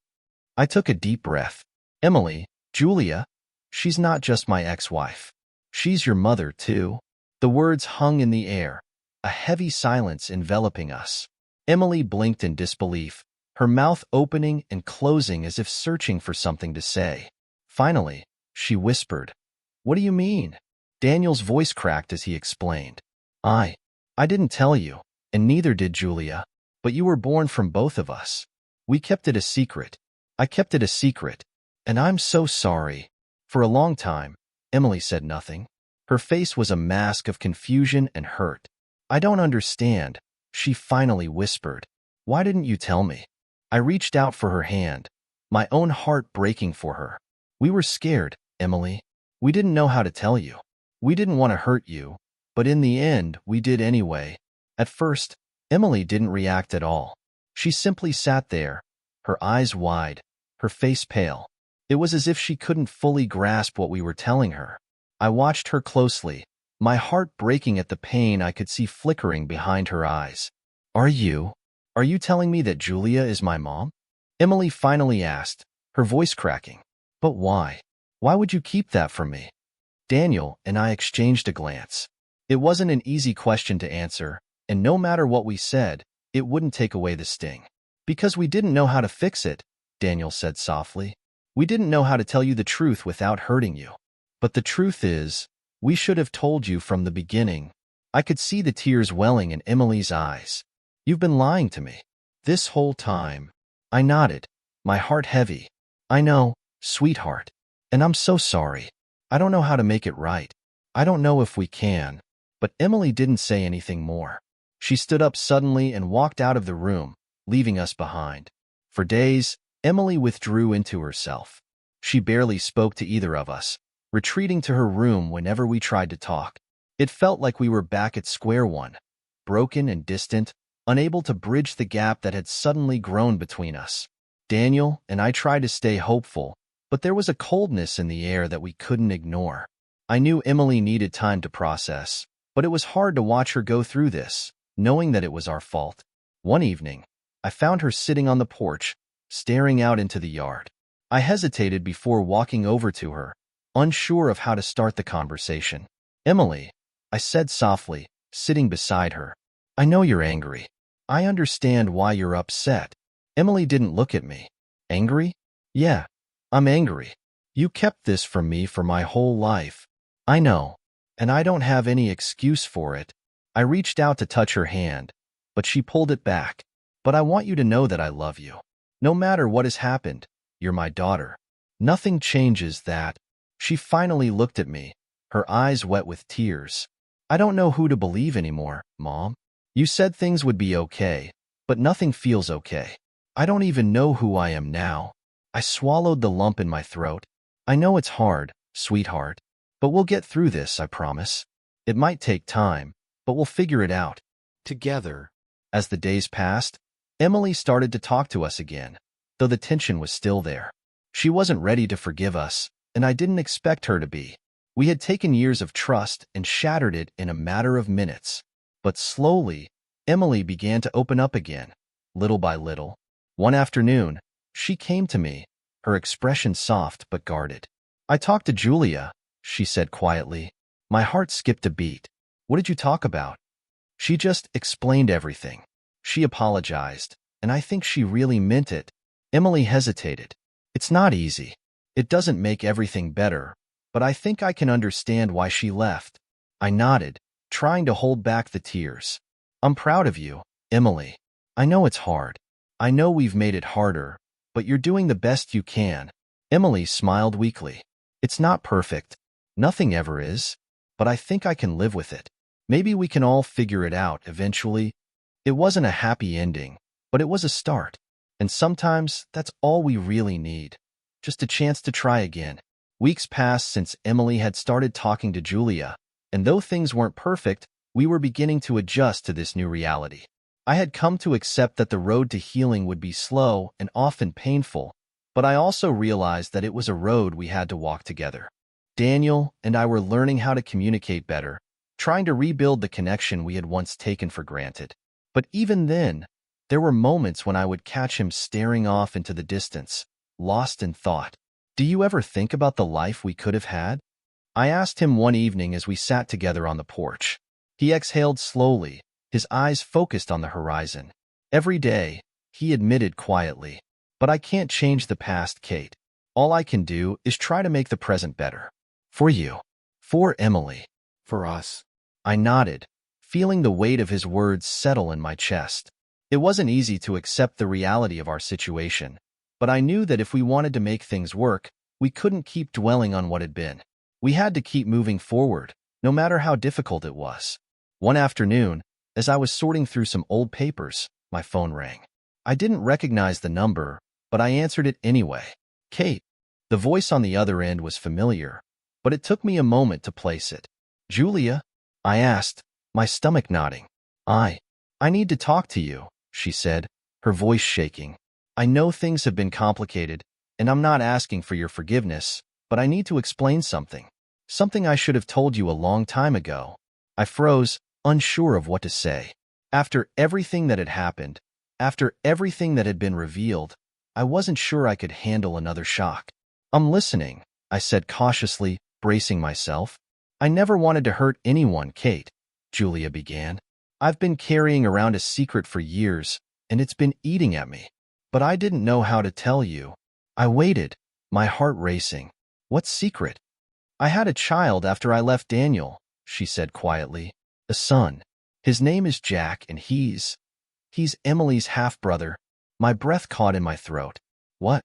I took a deep breath. "Emily, Julia, she's not just my ex-wife. She's your mother, too." The words hung in the air, a heavy silence enveloping us. Emily blinked in disbelief, her mouth opening and closing as if searching for something to say. Finally, she whispered, "What do you mean?" Daniel's voice cracked as he explained. I didn't tell you, and neither did Julia, but you were born from both of us. We kept it a secret. I kept it a secret, and I'm so sorry." For a long time, Emily said nothing. Her face was a mask of confusion and hurt. "I don't understand," she finally whispered. "Why didn't you tell me?" I reached out for her hand, my own heart breaking for her. "We were scared, Emily. We didn't know how to tell you. We didn't want to hurt you, but in the end, we did anyway." At first, Emily didn't react at all. She simply sat there, her eyes wide, her face pale. It was as if she couldn't fully grasp what we were telling her. I watched her closely, my heart breaking at the pain I could see flickering behind her eyes. Are you telling me that Julia is my mom?" Emily finally asked, her voice cracking. "But why? Why would you keep that from me?" Daniel and I exchanged a glance. It wasn't an easy question to answer, and no matter what we said, it wouldn't take away the sting. "Because we didn't know how to fix it," Daniel said softly. We didn't know how to tell you the truth without hurting you. But the truth is, we should have told you from the beginning. I could see the tears welling in Emily's eyes. You've been lying to me. This whole time. I nodded, my heart heavy. I know, sweetheart. And I'm so sorry. I don't know how to make it right. I don't know if we can. But Emily didn't say anything more. She stood up suddenly and walked out of the room, leaving us behind. For days, Emily withdrew into herself. She barely spoke to either of us, retreating to her room whenever we tried to talk. It felt like we were back at square one, broken and distant, unable to bridge the gap that had suddenly grown between us. Daniel and I tried to stay hopeful, but there was a coldness in the air that we couldn't ignore. I knew Emily needed time to process, but it was hard to watch her go through this, knowing that it was our fault. One evening, I found her sitting on the porch, staring out into the yard. I hesitated before walking over to her, unsure of how to start the conversation. Emily, I said softly, sitting beside her. I know you're angry. I understand why you're upset. Emily didn't look at me. Angry? Yeah, I'm angry. You kept this from me for my whole life. I know, and I don't have any excuse for it. I reached out to touch her hand, but she pulled it back. But I want you to know that I love you. No matter what has happened, you're my daughter. Nothing changes that. She finally looked at me, her eyes wet with tears. I don't know who to believe anymore, Mom. You said things would be okay, but nothing feels okay. I don't even know who I am now. I swallowed the lump in my throat. I know it's hard, sweetheart, but we'll get through this, I promise. It might take time, but we'll figure it out. Together. As the days passed, Emily started to talk to us again, though the tension was still there. She wasn't ready to forgive us, and I didn't expect her to be. We had taken years of trust and shattered it in a matter of minutes. But slowly, Emily began to open up again, little by little. One afternoon, she came to me, her expression soft but guarded. I talked to Julia, she said quietly. My heart skipped a beat. What did you talk about? She just explained everything. She apologized, and I think she really meant it. Emily hesitated. It's not easy. It doesn't make everything better, but I think I can understand why she left. I nodded, trying to hold back the tears. I'm proud of you, Emily. I know it's hard. I know we've made it harder, but you're doing the best you can. Emily smiled weakly. It's not perfect. Nothing ever is. But I think I can live with it. Maybe we can all figure it out eventually. It wasn't a happy ending, but it was a start. And sometimes that's all we really need. Just a chance to try again. Weeks passed since Emily had started talking to Julia, and though things weren't perfect, we were beginning to adjust to this new reality. I had come to accept that the road to healing would be slow and often painful, but I also realized that it was a road we had to walk together. Daniel and I were learning how to communicate better, trying to rebuild the connection we had once taken for granted. But even then, there were moments when I would catch him staring off into the distance, lost in thought. Do you ever think about the life we could have had? I asked him one evening as we sat together on the porch. He exhaled slowly, his eyes focused on the horizon. Every day, he admitted quietly, but I can't change the past, Kate. All I can do is try to make the present better. For you. For Emily. For us. I nodded, feeling the weight of his words settle in my chest. It wasn't easy to accept the reality of our situation, but I knew that if we wanted to make things work, we couldn't keep dwelling on what had been. We had to keep moving forward, no matter how difficult it was. One afternoon, as I was sorting through some old papers, my phone rang. I didn't recognize the number, but I answered it anyway. Kate. The voice on the other end was familiar, but it took me a moment to place it. Julia? I asked, my stomach nodding. I need to talk to you, she said, her voice shaking. I know things have been complicated, and I'm not asking for your forgiveness, but I need to explain something. Something I should have told you a long time ago. I froze, unsure of what to say. After everything that had happened, after everything that had been revealed, I wasn't sure I could handle another shock. I'm listening, I said cautiously, bracing myself. I never wanted to hurt anyone, Kate, Julia began. I've been carrying around a secret for years, and it's been eating at me. But I didn't know how to tell you. I waited, my heart racing. What secret? I had a child after I left Daniel, she said quietly. A son. His name is Jack, and he's Emily's half-brother. My breath caught in my throat. What?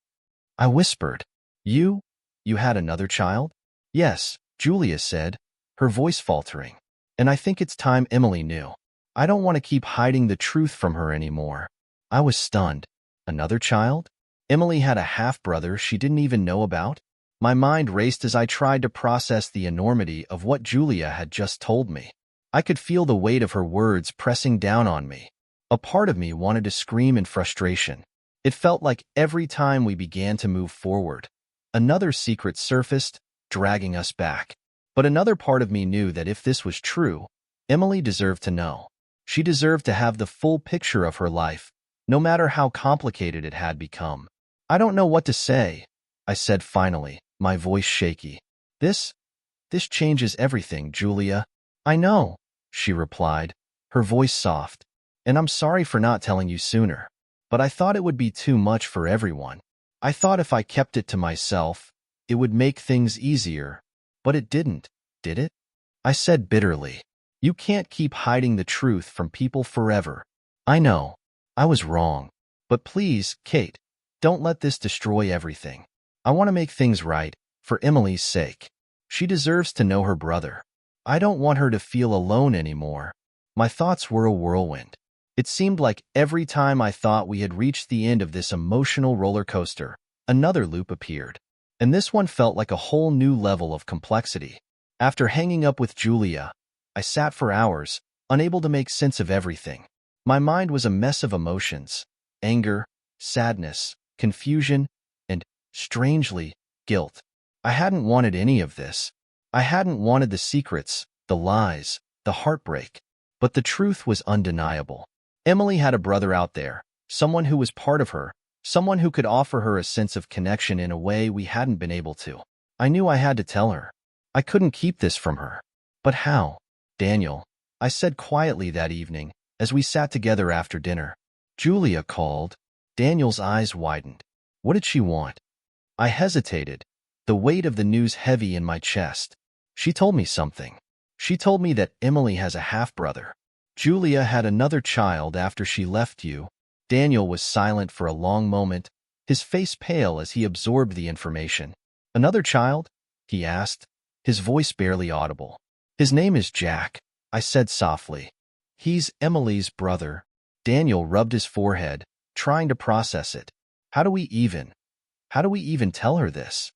I whispered. You had another child? Yes, Julia said, her voice faltering. And I think it's time Emily knew. I don't want to keep hiding the truth from her anymore. I was stunned. Another child? Emily had a half-brother she didn't even know about? My mind raced as I tried to process the enormity of what Julia had just told me. I could feel the weight of her words pressing down on me. A part of me wanted to scream in frustration. It felt like every time we began to move forward, another secret surfaced, dragging us back. But another part of me knew that if this was true, Emily deserved to know. She deserved to have the full picture of her life, no matter how complicated it had become. I don't know what to say, I said finally, my voice shaky. This changes everything, Julia. I know, she replied, her voice soft. And I'm sorry for not telling you sooner. But I thought it would be too much for everyone. I thought if I kept it to myself, it would make things easier. But it didn't, did it? I said bitterly. You can't keep hiding the truth from people forever. I know. I was wrong. But please, Kate, don't let this destroy everything. I want to make things right, for Emily's sake. She deserves to know her brother. I don't want her to feel alone anymore. My thoughts were a whirlwind. It seemed like every time I thought we had reached the end of this emotional roller coaster, another loop appeared. And this one felt like a whole new level of complexity. After hanging up with Julia, I sat for hours, unable to make sense of everything. My mind was a mess of emotions: anger, sadness, confusion, and, strangely, guilt. I hadn't wanted any of this. I hadn't wanted the secrets, the lies, the heartbreak. But the truth was undeniable. Emily had a brother out there, someone who was part of her, someone who could offer her a sense of connection in a way we hadn't been able to. I knew I had to tell her. I couldn't keep this from her. But how? Daniel, I said quietly that evening, as we sat together after dinner. Julia called. Daniel's eyes widened. What did she want? I hesitated, the weight of the news heavy in my chest. She told me something. She told me that Emily has a half-brother. Julia had another child after she left you. Daniel was silent for a long moment, his face pale as he absorbed the information. Another child? He asked, his voice barely audible. His name is Jack, I said softly. He's Emily's brother. Daniel rubbed his forehead, trying to process it. How do we even tell her this?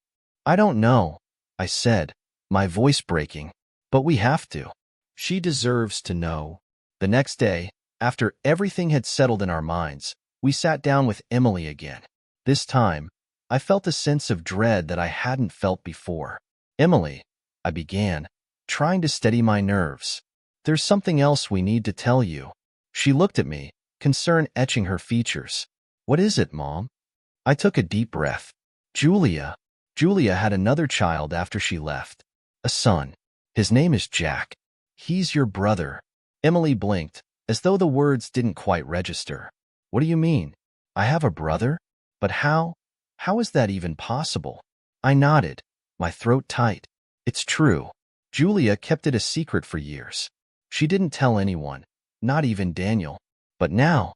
I don't know, I said, my voice breaking. But we have to. She deserves to know. The next day, after everything had settled in our minds, we sat down with Emily again. This time, I felt a sense of dread that I hadn't felt before. Emily, I began, trying to steady my nerves. There's something else we need to tell you. She looked at me, concern etching her features. What is it, Mom? I took a deep breath. Julia had another child after she left. A son. His name is Jack. He's your brother. Emily blinked, as though the words didn't quite register. What do you mean? I have a brother? But how? How is that even possible? I nodded, my throat tight. It's true. Julia kept it a secret for years. She didn't tell anyone, not even Daniel. But now,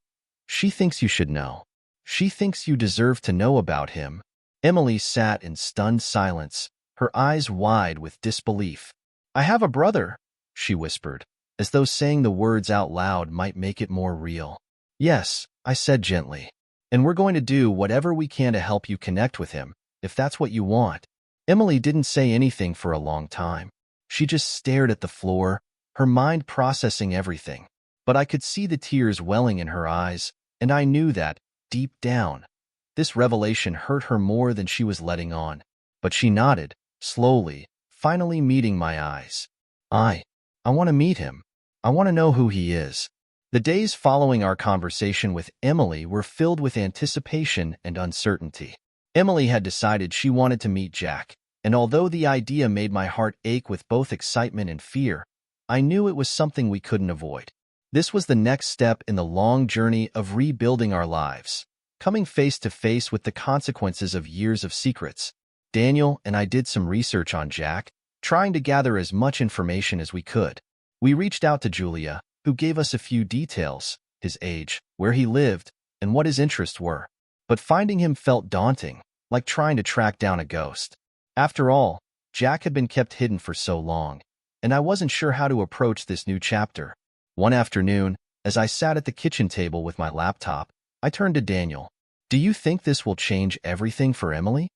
she thinks you should know. She thinks you deserve to know about him. Emily sat in stunned silence, her eyes wide with disbelief. I have a brother, she whispered, as though saying the words out loud might make it more real. Yes, I said gently. And we're going to do whatever we can to help you connect with him, if that's what you want. Emily didn't say anything for a long time. She just stared at the floor, her mind processing everything. But I could see the tears welling in her eyes, and I knew that, deep down, this revelation hurt her more than she was letting on. But she nodded, slowly, finally meeting my eyes. I want to meet him. I want to know who he is. The days following our conversation with Emily were filled with anticipation and uncertainty. Emily had decided she wanted to meet Jack, and although the idea made my heart ache with both excitement and fear, I knew it was something we couldn't avoid. This was the next step in the long journey of rebuilding our lives, coming face to face with the consequences of years of secrets, Daniel and I did some research on Jack, trying to gather as much information as we could. We reached out to Julia, who gave us a few details: his age, where he lived, and what his interests were. But finding him felt daunting, like trying to track down a ghost. After all, Jack had been kept hidden for so long, and I wasn't sure how to approach this new chapter. One afternoon, as I sat at the kitchen table with my laptop, I turned to Daniel. "Do you think this will change everything for Emily?"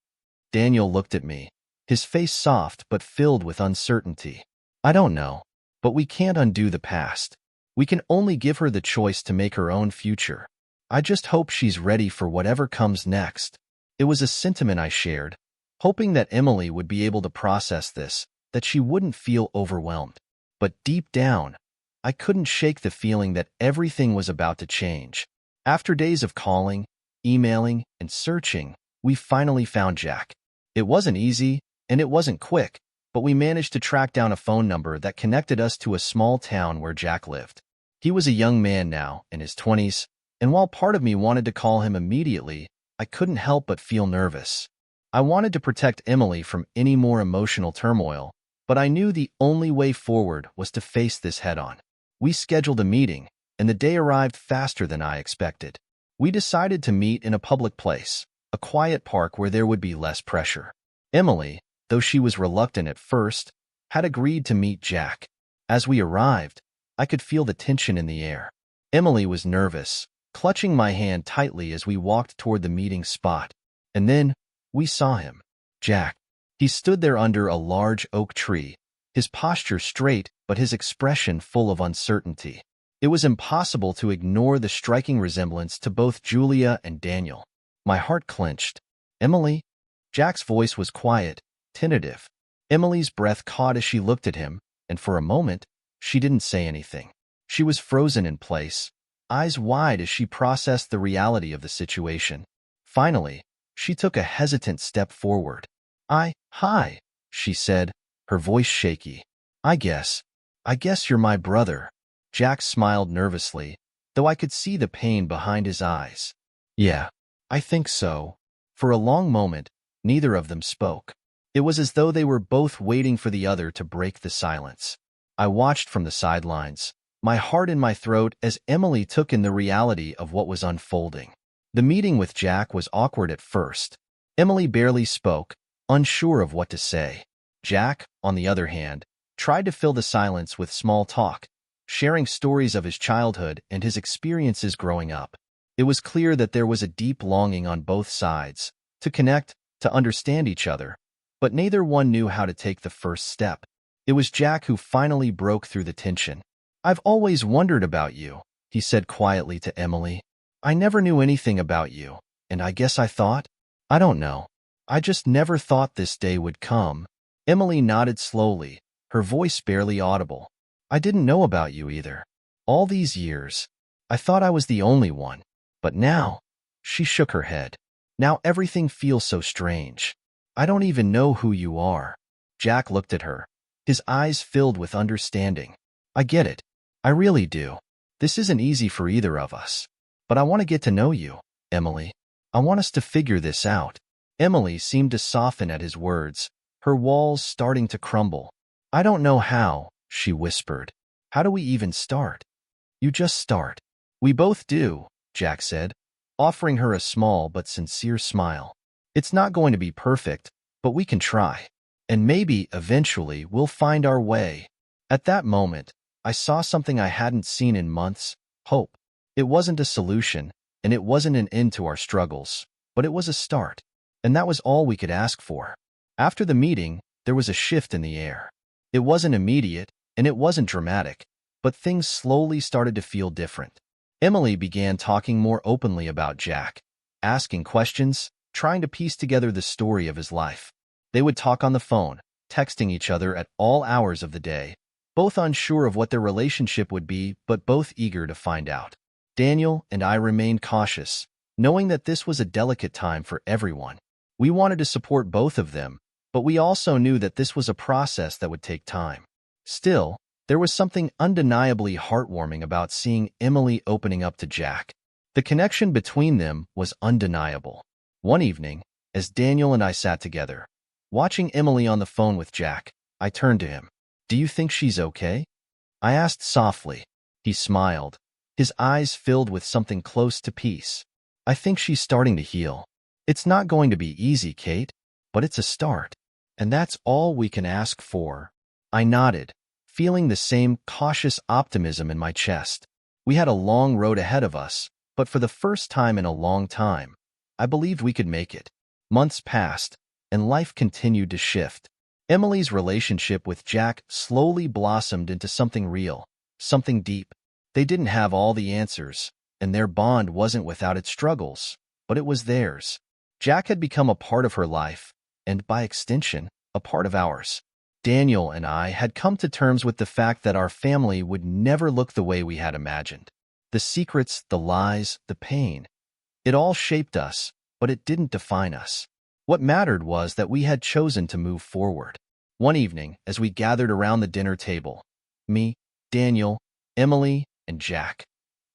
Daniel looked at me, his face soft but filled with uncertainty. "I don't know, but we can't undo the past. We can only give her the choice to make her own future. I just hope she's ready for whatever comes next." It was a sentiment I shared, hoping that Emily would be able to process this, that she wouldn't feel overwhelmed. But deep down, I couldn't shake the feeling that everything was about to change. After days of calling, emailing, and searching, we finally found Jack. It wasn't easy, and it wasn't quick, but we managed to track down a phone number that connected us to a small town where Jack lived. He was a young man now, in his 20s, and while part of me wanted to call him immediately, I couldn't help but feel nervous. I wanted to protect Emily from any more emotional turmoil, but I knew the only way forward was to face this head-on. We scheduled a meeting, and the day arrived faster than I expected. We decided to meet in a public place, a quiet park where there would be less pressure. Emily, though she was reluctant at first, had agreed to meet Jack. As we arrived, I could feel the tension in the air. Emily was nervous, clutching my hand tightly as we walked toward the meeting spot. And then, we saw him. Jack. He stood there under a large oak tree, his posture straight but his expression full of uncertainty. It was impossible to ignore the striking resemblance to both Julia and Daniel. My heart clenched. "Emily?" Jack's voice was quiet, tentative. Emily's breath caught as she looked at him, and for a moment, she didn't say anything. She was frozen in place, eyes wide as she processed the reality of the situation. Finally, she took a hesitant step forward. Hi, she said, her voice shaky. I guess you're my brother." Jack smiled nervously, though I could see the pain behind his eyes. "Yeah, I think so." For a long moment, neither of them spoke. It was as though they were both waiting for the other to break the silence. I watched from the sidelines, my heart in my throat as Emily took in the reality of what was unfolding. The meeting with Jack was awkward at first. Emily barely spoke, unsure of what to say. Jack, on the other hand, tried to fill the silence with small talk, sharing stories of his childhood and his experiences growing up. It was clear that there was a deep longing on both sides, to connect, to understand each other, but neither one knew how to take the first step. It was Jack who finally broke through the tension. "I've always wondered about you," he said quietly to Emily. "I never knew anything about you, and I guess I thought, I don't know. I just never thought this day would come." Emily nodded slowly, her voice barely audible. "I didn't know about you either. All these years, I thought I was the only one. But now," she shook her head, "now everything feels so strange. I don't even know who you are." Jack looked at her, his eyes filled with understanding. "I get it. I really do. This isn't easy for either of us. But I want to get to know you, Emily. I want us to figure this out." Emily seemed to soften at his words, her walls starting to crumble. "I don't know how," she whispered. "How do we even start?" "You just start." "We both do," Jack said, offering her a small but sincere smile. "It's not going to be perfect, but we can try. And maybe, eventually, we'll find our way." At that moment, I saw something I hadn't seen in months: hope. It wasn't a solution, and it wasn't an end to our struggles, but it was a start. And that was all we could ask for. After the meeting, there was a shift in the air. It wasn't immediate, and it wasn't dramatic, but things slowly started to feel different. Emily began talking more openly about Jack, asking questions, trying to piece together the story of his life. They would talk on the phone, texting each other at all hours of the day, both unsure of what their relationship would be, but both eager to find out. Daniel and I remained cautious, knowing that this was a delicate time for everyone. We wanted to support both of them, but we also knew that this was a process that would take time. Still, there was something undeniably heartwarming about seeing Emily opening up to Jack. The connection between them was undeniable. One evening, as Daniel and I sat together, Watching Emily on the phone with Jack, I turned to him. "Do you think she's okay?" I asked softly. He smiled, his eyes filled with something close to peace. "I think she's starting to heal. It's not going to be easy, Kate, but it's a start. And that's all we can ask for." I nodded, feeling the same cautious optimism in my chest. We had a long road ahead of us, but for the first time in a long time, I believed we could make it. Months passed, and life continued to shift. Emily's relationship with Jack slowly blossomed into something real, something deep. They didn't have all the answers, and their bond wasn't without its struggles, but it was theirs. Jack had become a part of her life, and by extension, a part of ours. Daniel and I had come to terms with the fact that our family would never look the way we had imagined. The secrets, the lies, the pain. It all shaped us, but it didn't define us. What mattered was that we had chosen to move forward. One evening, as we gathered around the dinner table, me, Daniel, Emily, and Jack,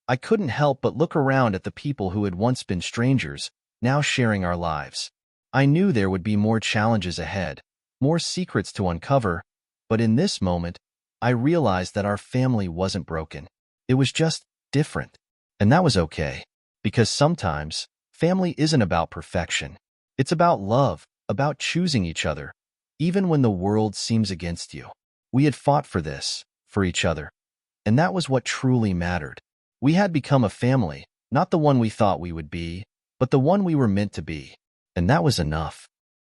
I couldn't help but look around at the people who had once been strangers, now sharing our lives. I knew there would be more challenges ahead, more secrets to uncover, but in this moment, I realized that our family wasn't broken. It was just different. And that was okay, because sometimes family isn't about perfection. It's about love, about choosing each other, even when the world seems against you. We had fought for this, for each other, and that was what truly mattered. We had become a family, not the one we thought we would be, but the one we were meant to be, and that was enough.